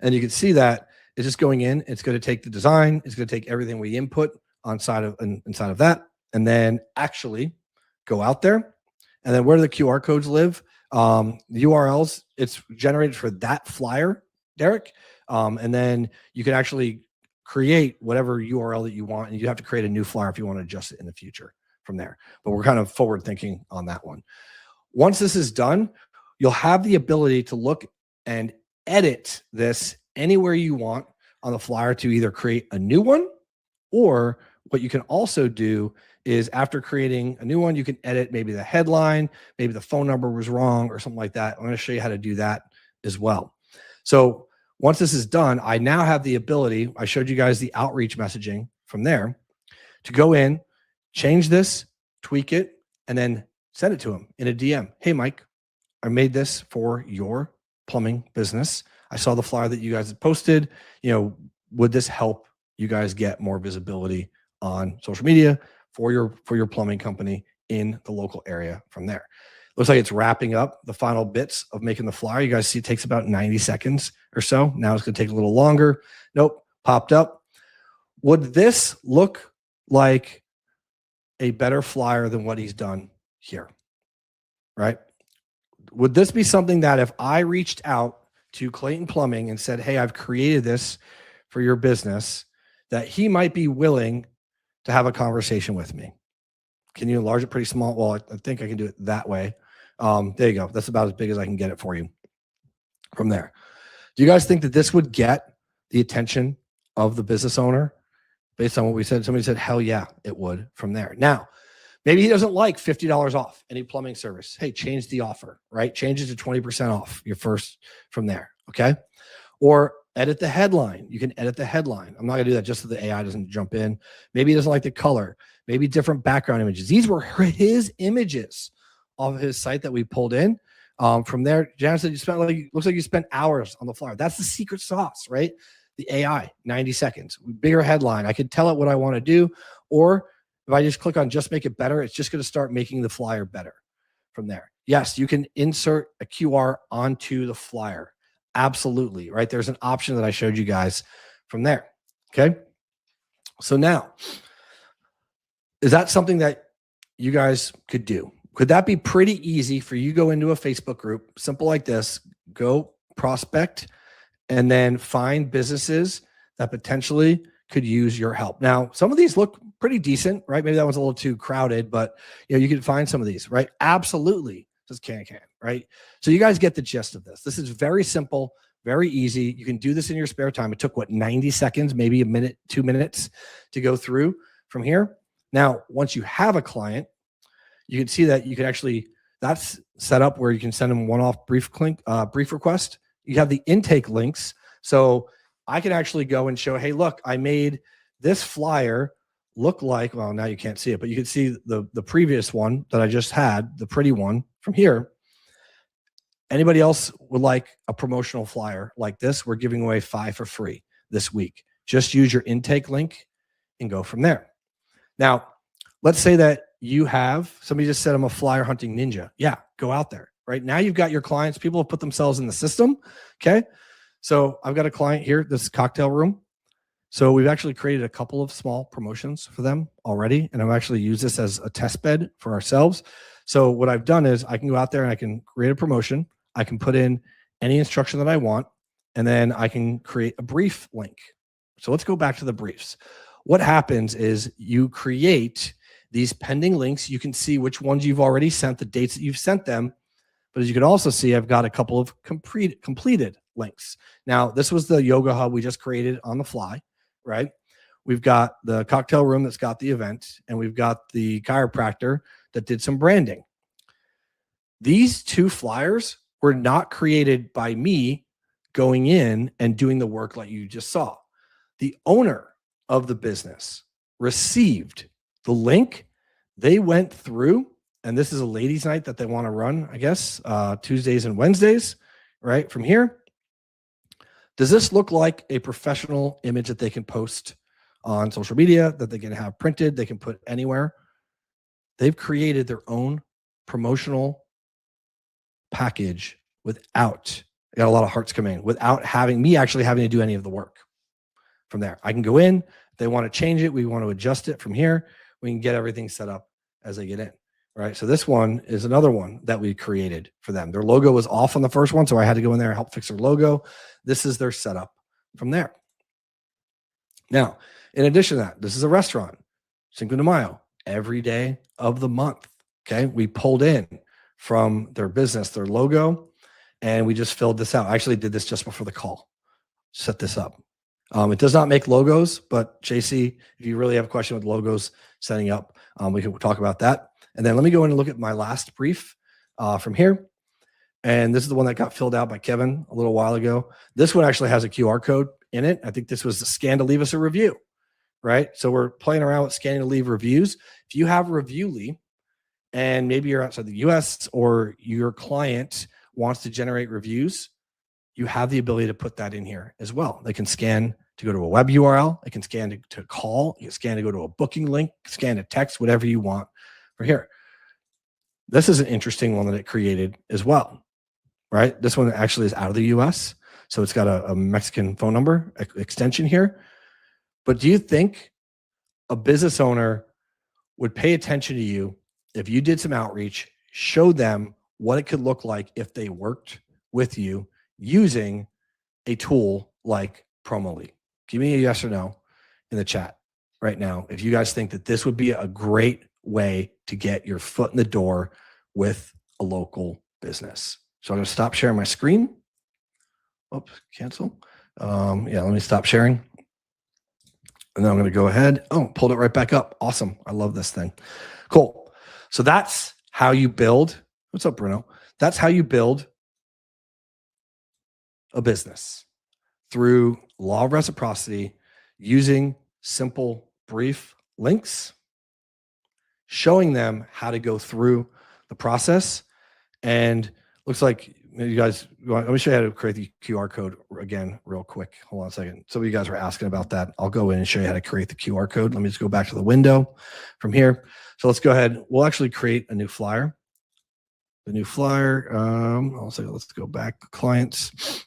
And you can see that it's just going in. It's going to take the design. It's going to take everything we input inside of that, and then actually go out there. And then where do the QR codes live? The URLs, it's generated for that flyer, Derek. And then you can actually create whatever URL that you want, and you have to create a new flyer if you want to adjust it in the future from there. But we're kind of forward thinking on that one. Once this is done, you'll have the ability to look and edit this anywhere you want on the flyer to either create a new one, or what you can also do is after creating a new one, you can edit maybe the headline, maybe the phone number was wrong or something like that. I'm going to show you how to do that as well. So once this is done, I now have the ability, I showed you guys the outreach messaging from there, to go in, change this, tweak it, and then send it to him in a DM. Hey, Mike, I made this for your plumbing business. I saw the flyer that you guys had posted. Would this help you guys get more visibility on social media for your plumbing company in the local area from there? Looks like it's wrapping up the final bits of making the flyer. You guys see it takes about 90 seconds or so. Now it's going to take a little longer. Nope, popped up. Would this look like a better flyer than what he's done here? Right? Would this be something that if I reached out to Clayton Plumbing and said, hey, I've created this for your business, that he might be willing to have a conversation with me? Can you enlarge it pretty small? Well, I think I can do it that way. There you go. That's about as big as I can get it for you from there. Do you guys think that this would get the attention of the business owner based on what we said? Somebody said, hell yeah, it would from there. Now, maybe he doesn't like $50 off any plumbing service. Hey, change the offer, right? Change it to 20% off your first from there, okay? Or edit the headline. You can edit the headline. I'm not going to do that just so the AI doesn't jump in. Maybe he doesn't like the color. Maybe different background images. These were his images off of his site that we pulled in. From there, Jan said looks like you spent hours on the flyer. That's the secret sauce, right? The AI, 90 seconds, bigger headline. I could tell it what I want to do. Or if I just click on just make it better, it's just going to start making the flyer better from there. Yes, you can insert a QR onto the flyer. Absolutely, right? There's an option that I showed you guys from there. Okay. So now, is that something that you guys could do? Could that be pretty easy for you? Go into a Facebook group, simple like this, go prospect, and then find businesses that potentially could use your help. Now, some of these look pretty decent, right? Maybe that one's a little too crowded, but you can find some of these, right? Absolutely. Just can, right? So you guys get the gist of this. This is very simple, very easy. You can do this in your spare time. It took 90 seconds, maybe a minute, 2 minutes to go through from here. Now, once you have a client, you can see that you can actually, that's set up where you can send them one-off brief request. You have the intake links. So I can actually go and show, hey, look, I made this flyer look like, well, now you can't see it, but you can see the previous one that I just had, the pretty one from here. Anybody else would like a promotional flyer like this? We're giving away 5 for free this week. Just use your intake link and go from there. Now, let's say that you have, somebody just said I'm a flyer hunting ninja. Yeah, go out there. Right now you've got your clients. People have put themselves in the system. Okay. So I've got a client here, this cocktail room. So we've actually created a couple of small promotions for them already. And I've actually used this as a test bed for ourselves. So what I've done is I can go out there and I can create a promotion. I can put in any instruction that I want, and then I can create a brief link. So let's go back to the briefs. What happens is you create these pending links. You can see which ones you've already sent, the dates that you've sent them. But as you can also see, I've got a couple of completed links. Now, this was the yoga hub we just created on the fly, right? We've got the cocktail room that's got the event, and we've got the chiropractor that did some branding. These 2 flyers were not created by me going in and doing the work like you just saw. The owner of the business received the link. They went through, and this is a ladies' night that they want to run, I guess, Tuesdays and Wednesdays, right? From here. Does this look like a professional image that they can post on social media, that they can have printed, they can put anywhere? They've created their own promotional package without, I got a lot of hearts coming in, without having me actually having to do any of the work from there. I can go in, if they want to change it, we want to adjust it from here. We can get everything set up as they get in, right? So this one is another one that we created for them. Their logo was off on the first one, so I had to go in there and help fix their logo. This is their setup from there. Now, in addition to that, this is a restaurant, Cinco de Mayo, every day of the month, okay? We pulled in from their business, their logo, and we just filled this out. I actually did this just before the call, set this up. It does not make logos, but JC, if you really have a question with logos setting up, We can talk about that. And then let me go in and look at my last brief from here. And this is the one that got filled out by Kevin a little while ago. This one actually has a QR code in it. I think this was the scan to leave us a review, right? So we're playing around with scanning to leave reviews. If you have Reviewly and maybe you're outside the US or your client wants to generate reviews, you have the ability to put that in here as well. They can scan to go to a web URL. They can scan to call. You can scan to go to a booking link, scan to text, whatever you want for here. This is an interesting one that it created as well, right? This one actually is out of the US. So it's got a Mexican phone number extension here. But do you think a business owner would pay attention to you if you did some outreach, showed them what it could look like if they worked with you using a tool like Promoli? Give me a yes or no in the chat right now if you guys think that this would be a great way to get your foot in the door with a local business. So I'm going to stop sharing my screen. Oops, cancel. Yeah, let me stop sharing. And then I'm going to go ahead. Oh, pulled it right back up. Awesome. I love this thing. Cool. So that's how you build. What's up, Bruno? That's how you build a business through law of reciprocity, using simple, brief links, showing them how to go through the process. And looks like you guys, let me show you how to create the QR code again, real quick. Hold on a second. Some of you guys were asking about that. I'll go in and show you how to create the QR code. Let me just go back to the window from here. So let's go ahead. We'll actually create a new flyer. The new flyer, let's go back to clients,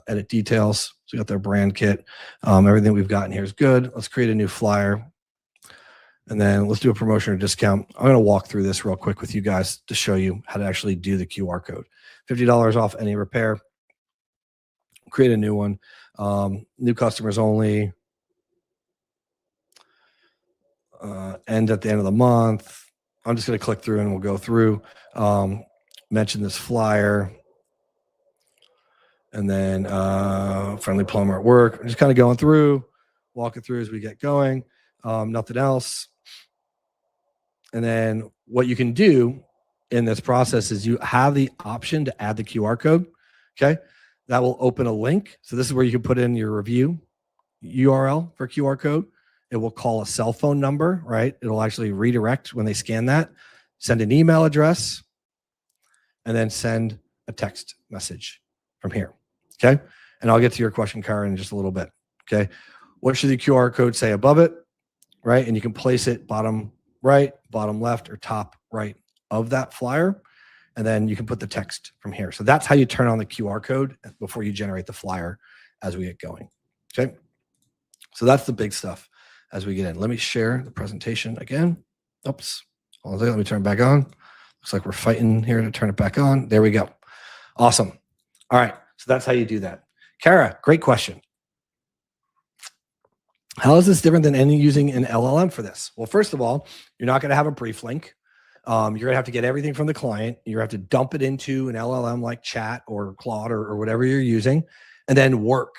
edit details. So we got their brand kit. Everything we've got in here is good. Let's create a new flyer. And then let's do a promotion or discount. I'm going to walk through this real quick with you guys to show you how to actually do the QR code. $50 off any repair. Create a new one. New customers only. End at the end of the month. I'm just going to click through and we'll go through. Mention this flyer. And then friendly plumber at work. I'm just kind of going through, walking through as we get going. Nothing else. And then what you can do in this process is you have the option to add the QR code. Okay. That will open a link. So this is where you can put in your review URL for QR code. It will call a cell phone number, right? It'll actually redirect when they scan that, send an email address, and then send a text message from here. Okay. And I'll get to your question, Karen, in just a little bit. Okay. What should the QR code say above it? Right. And you can place it bottom right, bottom left, or top right of that flyer. And then you can put the text from here. So that's how you turn on the QR code before you generate the flyer as we get going. Okay. So that's the big stuff as we get in. Let me share the presentation again. Oops. Hold on a second. Let me turn it back on. Looks like we're fighting here to turn it back on. There we go. Awesome. All right. So that's how you do that. Kara, great question. How is this different than any using an LLM for this? Well, first of all, you're not going to have a brief link. You're going to have to get everything from the client. You're going to have to dump it into an LLM like Chat or Claude or whatever you're using, and then work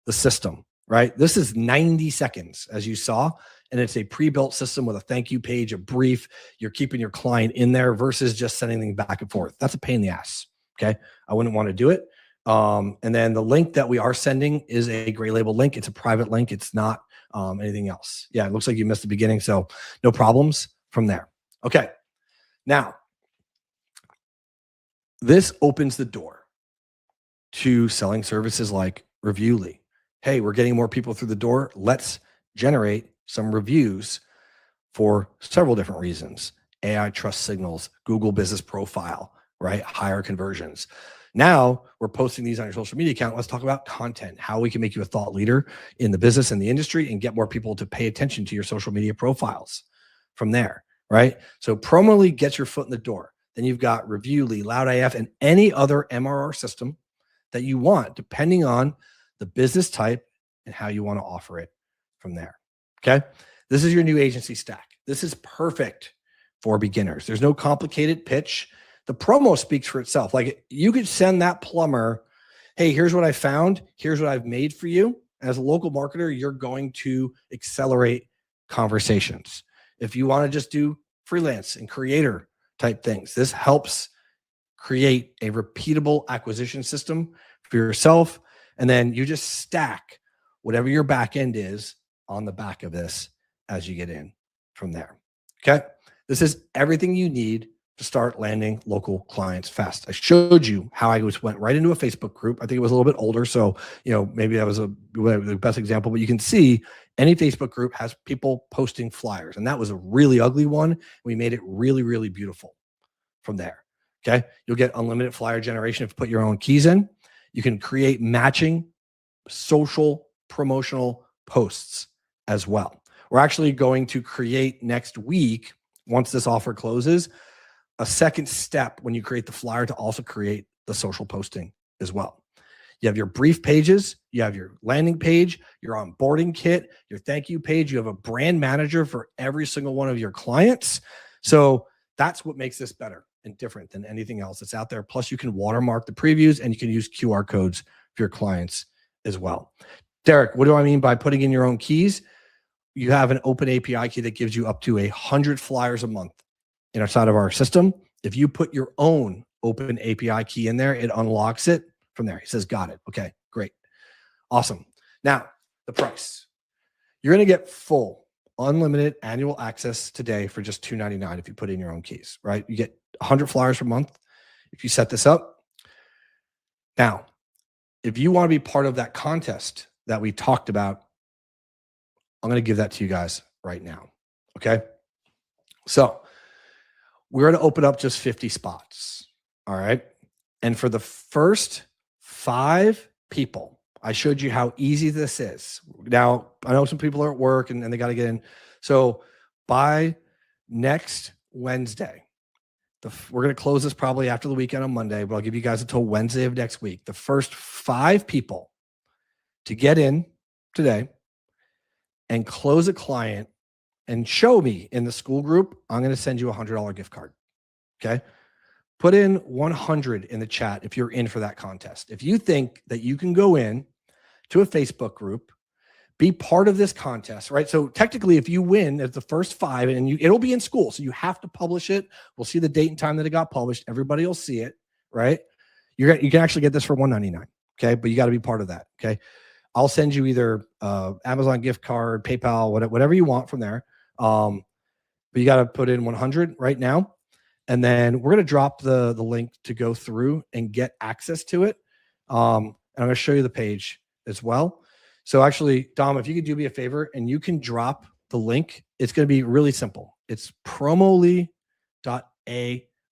the system, right? This is 90 seconds, as you saw, and it's a pre-built system with a thank you page, a brief. You're keeping your client in there versus just sending things back and forth. That's a pain in the ass, okay? I wouldn't want to do it. And then the link that we are sending is a gray label link. It's a private link. It's not anything else. Yeah, it looks like you missed the beginning, so no problems from there. Okay, now this opens the door to selling services like Reviewly. Hey, we're getting more people through the door. Let's generate some reviews for several different reasons. AI trust signals, Google business profile, right? Higher conversions. Now we're posting these on your social media account. Let's talk about content, how we can make you a thought leader in the business and the industry and get more people to pay attention to your social media profiles from there, right? So Promoli gets your foot in the door. Then you've got Reviewly, LoudAF, and any other MRR system that you want, depending on the business type and how you want to offer it from there, okay? This is your new agency stack. This is perfect for beginners. There's no complicated pitch. The promo speaks for itself. Like you could send that plumber, hey, here's what I found. Here's what I've made for you. As a local marketer, you're going to accelerate conversations. If you want to just do freelance and creator type things, this helps create a repeatable acquisition system for yourself. And then you just stack whatever your back end is on the back of this as you get in from there. Okay. This is everything you need to start landing local clients fast. I showed you how I just went right into a Facebook group. I think it was a little bit older. So, maybe that was the best example, but you can see any Facebook group has people posting flyers. And that was a really ugly one. We made it really, really beautiful from there. Okay. You'll get unlimited flyer generation if you put your own keys in. You can create matching social promotional posts as well. We're actually going to create next week, once this offer closes, a second step when you create the flyer to also create the social posting as well. You have your brief pages, you have your landing page, your onboarding kit, your thank you page. You have a brand manager for every single one of your clients. So that's what makes this better and different than anything else that's out there. Plus, you can watermark the previews and you can use QR codes for your clients as well. Derek, what do I mean by putting in your own keys? You have an open API key that gives you up to 100 flyers a month inside of our system. If you put your own open API key in there, it unlocks it from there. He says, got it. Okay, great. Awesome. Now, the price. You're going to get full unlimited annual access today for just $2.99 if you put in your own keys, right? You get 100 flyers per month if you set this up. Now, if you want to be part of that contest that we talked about, I'm going to give that to you guys right now. Okay. So we're going to open up just 50 spots. All right. And for the first 5 people, I showed you how easy this is. Now, I know some people are at work and they got to get in. So by next Wednesday, we're going to close this probably after the weekend on Monday, but I'll give you guys until Wednesday of next week. The first 5 people to get in today and close a client and show me in the school group, I'm going to send you a $100 gift card. Okay. Put in 100 in the chat if you're in for that contest. If you think that you can go in to a Facebook group, be part of this contest, right? So technically, if you win at the first 5, and it'll be in school, so you have to publish it. We'll see the date and time that it got published. Everybody will see it, right? You can actually get this for $199, okay? But you got to be part of that, okay? I'll send you either Amazon gift card, PayPal, whatever you want from there. But you got to put in 100 right now. And then we're going to drop the link to go through and get access to it. And I'm going to show you the page as well. So actually, Dom, if you could do me a favor and you can drop the link, it's going to be really simple. It's promoly.ai.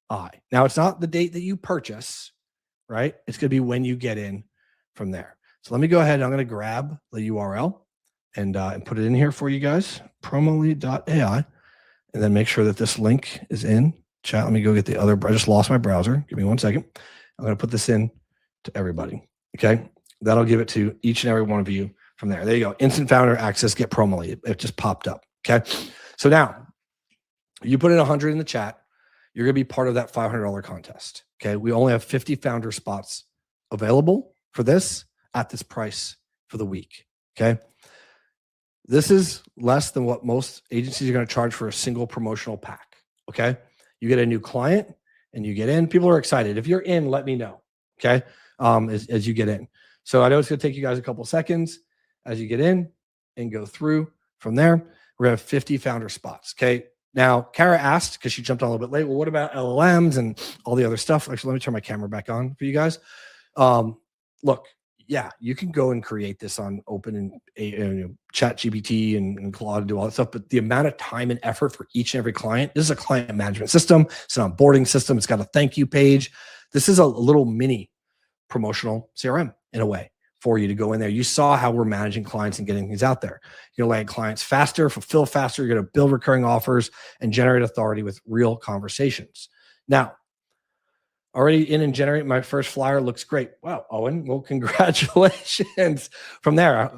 Now, it's not the date that you purchase, right? It's going to be when you get in from there. So let me go ahead. I'm going to grab the URL and put it in here for you guys, promoly.ai, and then make sure that this link is in chat. Let me go get the other. I just lost my browser. Give me 1 second. I'm going to put this in to everybody. Okay. That'll give it to each and every one of you from there. There you go. Instant founder access, get Promoly. It just popped up. Okay. So now you put in 100 in the chat. You're going to be part of that $500 contest. Okay. We only have 50 founder spots available for this at this price for the week. Okay. This is less than what most agencies are going to charge for a single promotional pack. Okay. You get a new client and you get in. People are excited. If you're in, let me know. Okay. As you get in. So I know it's going to take you guys a couple of seconds as you get in and go through from there. We're going to have 50 founder spots. Okay. Now, Kara asked, because she jumped on a little bit late, well, what about LLMs and all the other stuff? Actually, let me turn my camera back on for you guys. Look, yeah, you can go and create this on Open and Chat GPT and Claude and do all that stuff. But the amount of time and effort for each and every client, this is a client management system. It's an onboarding system. It's got a thank you page. This is a little mini promotional CRM in a way for you to go in there. You saw how we're managing clients and getting things out there. You're going to land clients faster, fulfill faster. You're going to build recurring offers and generate authority with real conversations. Now, already in and generate my first flyer. Looks great. Wow, Owen. Well, congratulations from there.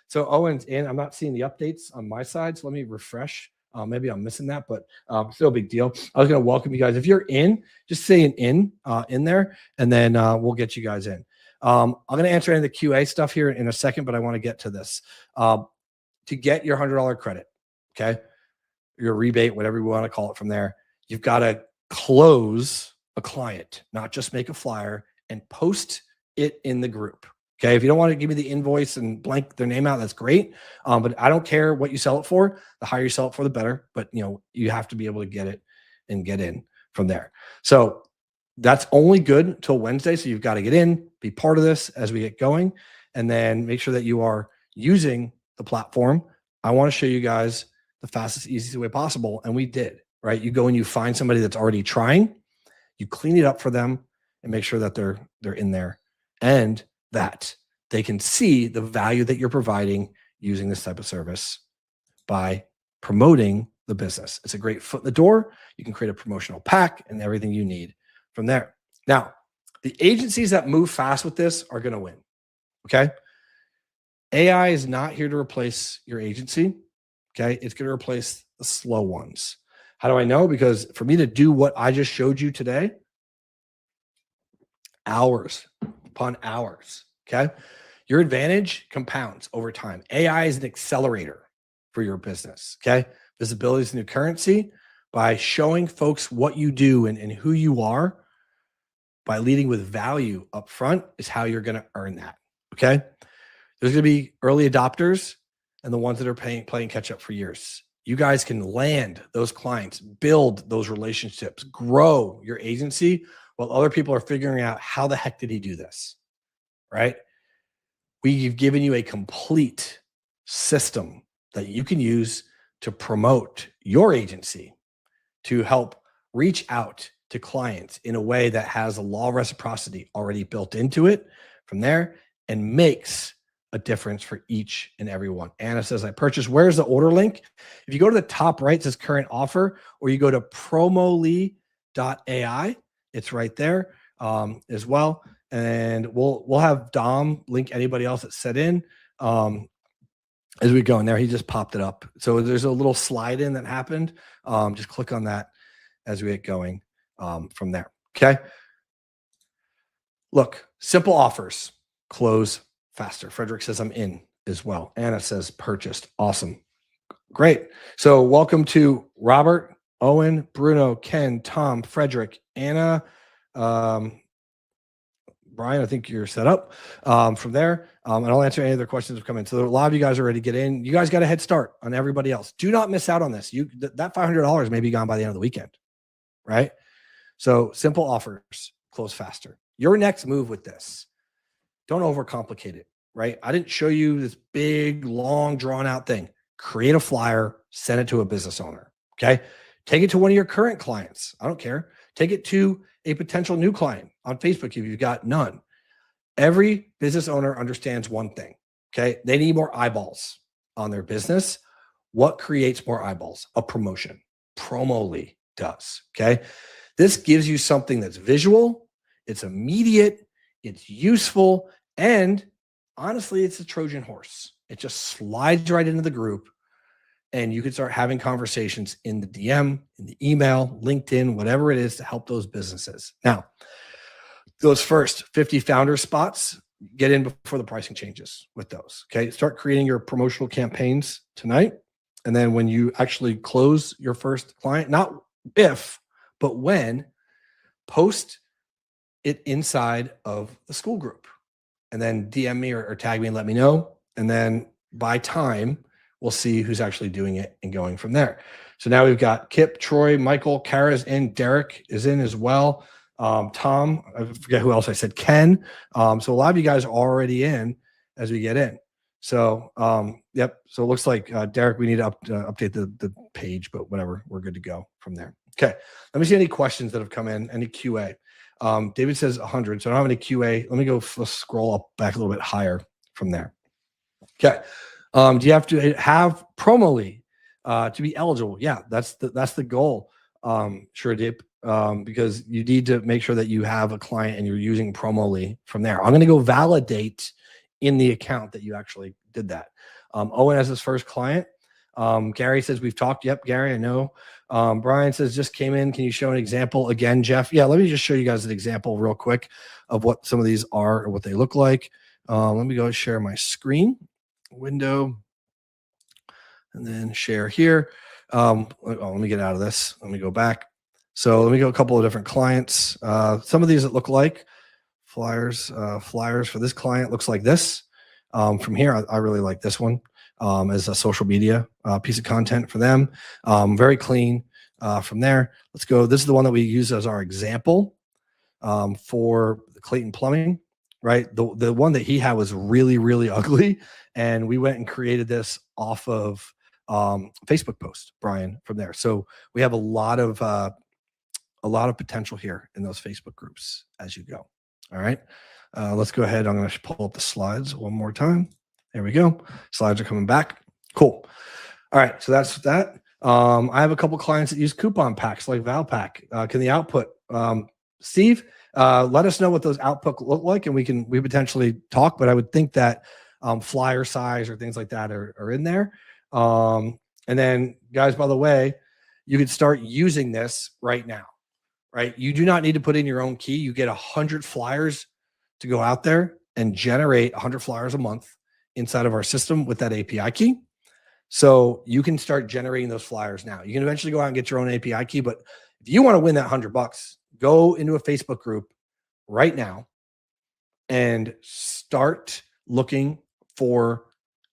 So Owen's in. I'm not seeing the updates on my side. So let me refresh. Maybe I'm missing that, but still a big deal. I was going to welcome you guys. If you're in, just say an in there, and then we'll get you guys in. I'm going to answer any of the QA stuff here in a second, but I want to get to this. To get your $100 credit, okay? your rebate, whatever we want to call it from there. You've got to close a client, not just make a flyer and post it in the group. Okay. If you don't want to give me the invoice and blank their name out, that's great. But I don't care what you sell it for. The higher you sell it for, the better. But you have to be able to get it and get in from there. So that's only good until Wednesday. So you've got to get in, be part of this as we get going, and then make sure that you are using the platform. I want to show you guys the fastest, easiest way possible. And we did, right? You go and you find somebody that's already trying, you clean it up for them and make sure that they're in there and that they can see the value that you're providing using this type of service by promoting the business. It's a great foot in the door. You can create a promotional pack and everything you need from there. Now, the agencies that move fast with this are going to win. Okay. AI is not here to replace your agency. Okay. It's going to replace the slow ones. How do I know? Because for me to do what I just showed you today, hours upon hours. Okay. Your advantage compounds over time. AI is an accelerator for your business. Okay. Visibility is the new currency. By showing folks what you do and who you are, by leading with value up front, is how you're going to earn that. Okay. There's going to be early adopters and the ones that are playing catch up for years. You guys can land those clients, build those relationships, grow your agency while other people are figuring out how the heck did he do this, right? We've given you a complete system that you can use to promote your agency, to help reach out to clients in a way that has a law of reciprocity already built into it from there and makes a difference for each and every one. Anna says, I purchased. Where's the order link? If you go to the top right, it says current offer, or you go to promoly.ai, it's right there as well. And we'll have Dom link anybody else that set in as we go in there. He just popped it up. So there's a little slide in that happened. Just click on that as we get going from there. Okay. Look, simple offers, close faster. Frederick says I'm in as well. Anna says purchased. Awesome. Great. So welcome to Robert, Owen, Bruno, Ken, Tom, Frederick, Anna, Brian, I think you're set up from there. And I'll answer any other questions that come in. So a lot of you guys are ready to get in. You guys got a head start on everybody else. Do not miss out on this. That $500 may be gone by the end of the weekend, right? So simple offers, close faster. Your next move with this, don't overcomplicate it, right? I didn't show you this big, long, drawn out thing. Create a flyer, send it to a business owner, okay? Take it to one of your current clients. I don't care. Take it to a potential new client on Facebook if you've got none. Every business owner understands one thing, okay? They need more eyeballs on their business. What creates more eyeballs? A promotion. Promoly does, okay? This gives you something that's visual, it's immediate, it's useful, and honestly, it's a Trojan horse. It just slides right into the group, and you can start having conversations in the DM, in the email, LinkedIn, whatever it is to help those businesses. Now, those first 50 founder spots, get in before the pricing changes with those. Okay. Start creating your promotional campaigns tonight. And then when you actually close your first client, not if, but when, post it inside of the school group and then DM me or tag me and let me know. And then by time, we'll see who's actually doing it and going from there. So now we've got Kip, Troy, Michael, Kara's in, Derek is in as well. Tom, I forget who else I said, Ken. So a lot of you guys are already in as we get in. So, yep. So it looks like, Derek, we need to update the page, but whatever, we're good to go from there. Okay. Let me see any questions that have come in, any QA. David says 100. So I don't have any QA. Let me go, let's scroll up back a little bit higher from there. Okay. Do you have to have Promoly to be eligible? Yeah, that's the goal. Sure, Dip. Because you need to make sure that you have a client and you're using Promoly from there. I'm going to go validate in the account that you actually did that. Owen has his first client. Gary says we've talked. Yep, Gary, I know. Brian says just came in. Can you show an example again, Jeff? Yeah, let me just show you guys an example real quick of what some of these are or what they look like. Let me go share my screen window and then share here. Let me get out of this. Let me go back. So let me go a couple of different clients. Some of these that look like flyers. Flyers for this client looks like this. From here, I really like this one as a social media piece of content for them. Very clean. From there, let's go. This is the one that we use as our example for Clayton Plumbing, right? The one that he had was really, really ugly. And we went and created this off of Facebook post, Brian, from there. So we have a lot of potential here in those Facebook groups as you go. All right. Let's go ahead. I'm going to pull up the slides one more time. There we go. Slides are coming back. Cool. All right. So that's that. I have a couple clients that use coupon packs like Valpak. Can the output, Steve, let us know what those output look like, and we potentially talk. But I would think that flyer size or things like that are in there. And then, guys, by the way, you could start using this right now. Right? You do not need to put in your own key. You get 100 flyers to go out there and generate 100 flyers a month inside of our system with that API key. So you can start generating those flyers now. You can eventually go out and get your own API key, but if you want to win that $100, go into a Facebook group right now and start looking for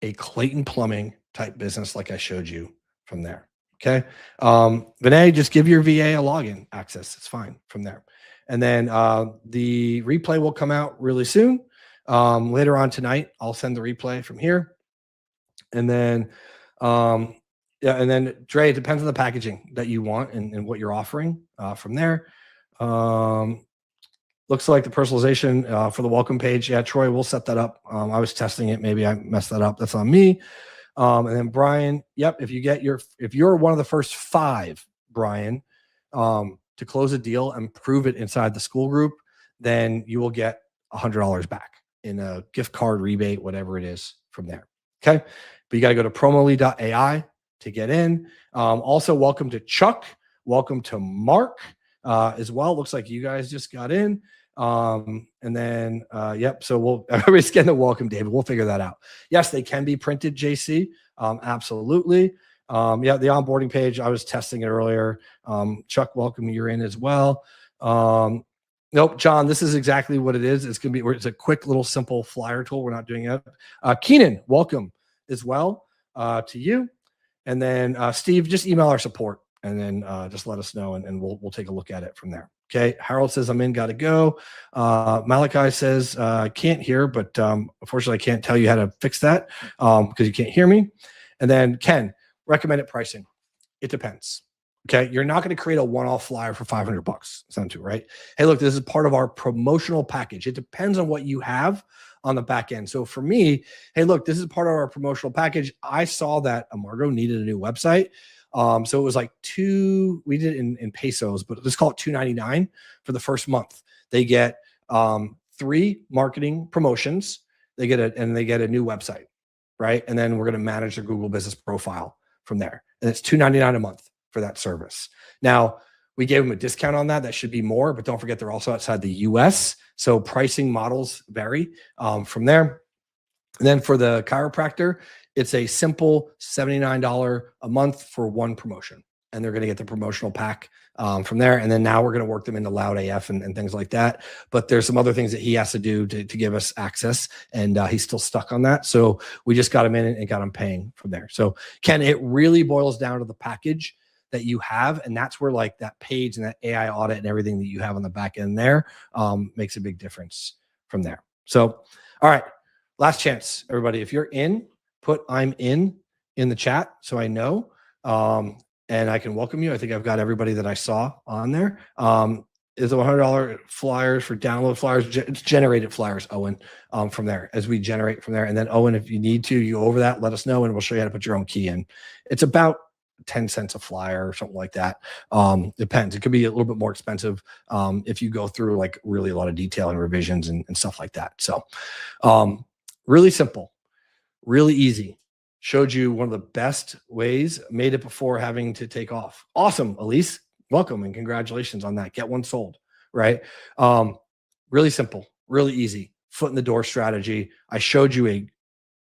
a Clayton Plumbing type business like I showed you from there. Okay. Vinay, just give your VA a login access. It's fine from there. And then the replay will come out really soon. Later on tonight, I'll send the replay from here. And then, yeah, and then Dre, it depends on the packaging that you want and what you're offering from there. Looks like the personalization for the welcome page. Yeah, Troy, we'll set that up. I was testing it. Maybe I messed that up. That's on me. And then Brian, yep, if you're one of the first 5, Brian, to close a deal and prove it inside the school group, then you will get $100 back in a gift card rebate, whatever it is from there. Okay. But you got to go to promoli.ai to get in. Also, welcome to Chuck. Welcome to Mark as well. Looks like you guys just got in. And then, yep. So everybody's getting a welcome, David. We'll figure that out. Yes, they can be printed, JC. Absolutely. Yeah, the onboarding page, I was testing it earlier. Chuck, welcome. You're in as well. Nope, John, this is exactly what it is. It's a quick little simple flyer tool. We're not doing it. Keenan, welcome as well to you. And then Steve, just email our support and then just let us know and we'll take a look at it from there. Okay. Harold says, I'm in, got to go. Malachi says, can't hear, but unfortunately I can't tell you how to fix that because you can't hear me. And then Ken, recommended pricing. It depends. Okay. You're not going to create a one-off flyer for $500. Sound too, right? Hey, look, this is part of our promotional package. It depends on what you have on the back end. So for me, hey, look, this is part of our promotional package. I saw that Amargo needed a new website. So it was like we did it in pesos, but let's call it $2.99 for the first month. They get 3 marketing promotions. They get a new website, right? And then we're going to manage their Google business profile from there. And it's $2.99 a month for that service. Now, we gave them a discount on that. That should be more, but don't forget they're also outside the US. So pricing models vary from there. And then for the chiropractor, it's a simple $79 a month for one promotion. And they're going to get the promotional pack from there. And then now we're going to work them into Loud AF and things like that. But there's some other things that he has to do to give us access. And he's still stuck on that. So we just got him in and got him paying from there. So Ken, it really boils down to the package that you have. And that's where like that page and that AI audit and everything that you have on the back end there makes a big difference from there. So, all right, last chance, everybody. If you're in, put I'm in the chat so I know. And I can welcome you. I think I've got everybody that I saw on there. Is a $100 flyers for download flyers. It's generated flyers, Owen, from there as we generate from there. And then Owen, if you need to, you go over that, let us know, and we'll show you how to put your own key in. It's about 10 cents a flyer or something like that. Depends. It could be a little bit more expensive if you go through like really a lot of detail and revisions and stuff like that. So really simple, really easy. Showed you one of the best ways, made it before having to take off. Awesome, Elise. Welcome and congratulations on that. Get one sold, right? Really simple, really easy. Foot in the door strategy. I showed you a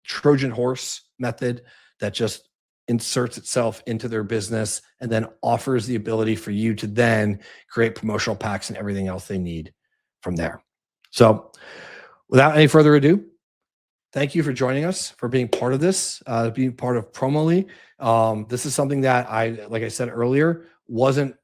Trojan horse method that just inserts itself into their business and then offers the ability for you to then create promotional packs and everything else they need from there. So without any further ado, thank you for joining us, for being part of this, being part of Promoli. This is something that like I said earlier, wasn't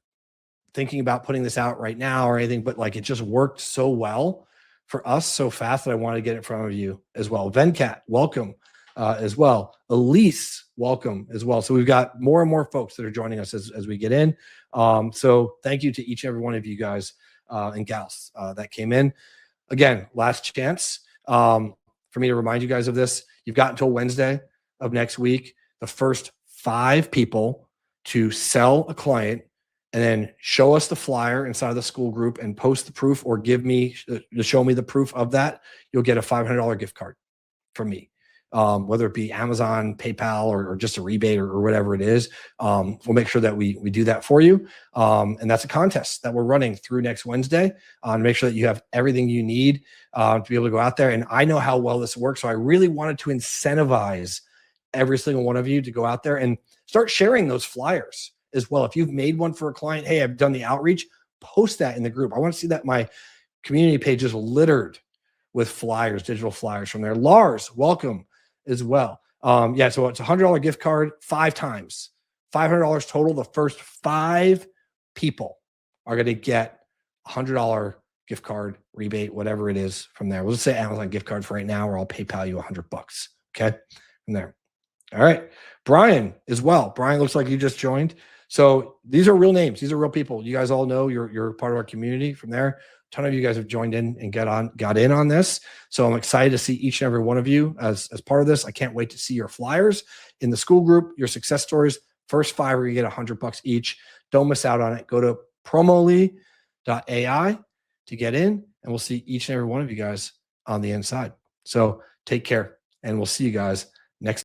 thinking about putting this out right now or anything, but like it just worked so well for us so fast that I wanted to get it in front of you as well. Venkat, welcome as well. Elise, welcome as well. So we've got more and more folks that are joining us as we get in. So thank you to each and every one of you guys and gals that came in. Again, last chance for me to remind you guys of this. You've got until Wednesday of next week, the first 5 people to sell a client and then show us the flyer inside of the school group and post the proof or give me to show me the proof of that, you'll get a $500 gift card from me. Whether it be Amazon, PayPal, or just a rebate or whatever it is, we'll make sure that we do that for you. And that's a contest that we're running through next Wednesday to make sure that you have everything you need to be able to go out there. And I know how well this works, so I really wanted to incentivize every single one of you to go out there and start sharing those flyers as well. If you've made one for a client, hey, I've done the outreach, post that in the group. I want to see that my community page is littered with flyers, digital flyers from there. Lars, welcome as well. Yeah, so it's a $100 gift card 5 times, $500 total. The first 5 people are going to get a $100 gift card rebate, whatever it is from there. We'll just say Amazon gift card for right now, or I'll PayPal you $100. Okay, from there. All right, Brian as well. Brian looks like you just joined. So these are real names. These are real people. You guys all know you're part of our community from there. A ton of you guys have joined in and got in on this. So I'm excited to see each and every one of you as part of this. I can't wait to see your flyers in the school group, your success stories. First 5 are going to get $100 each. Don't miss out on it. Go to promoli.ai to get in, and we'll see each and every one of you guys on the inside. So take care, and we'll see you guys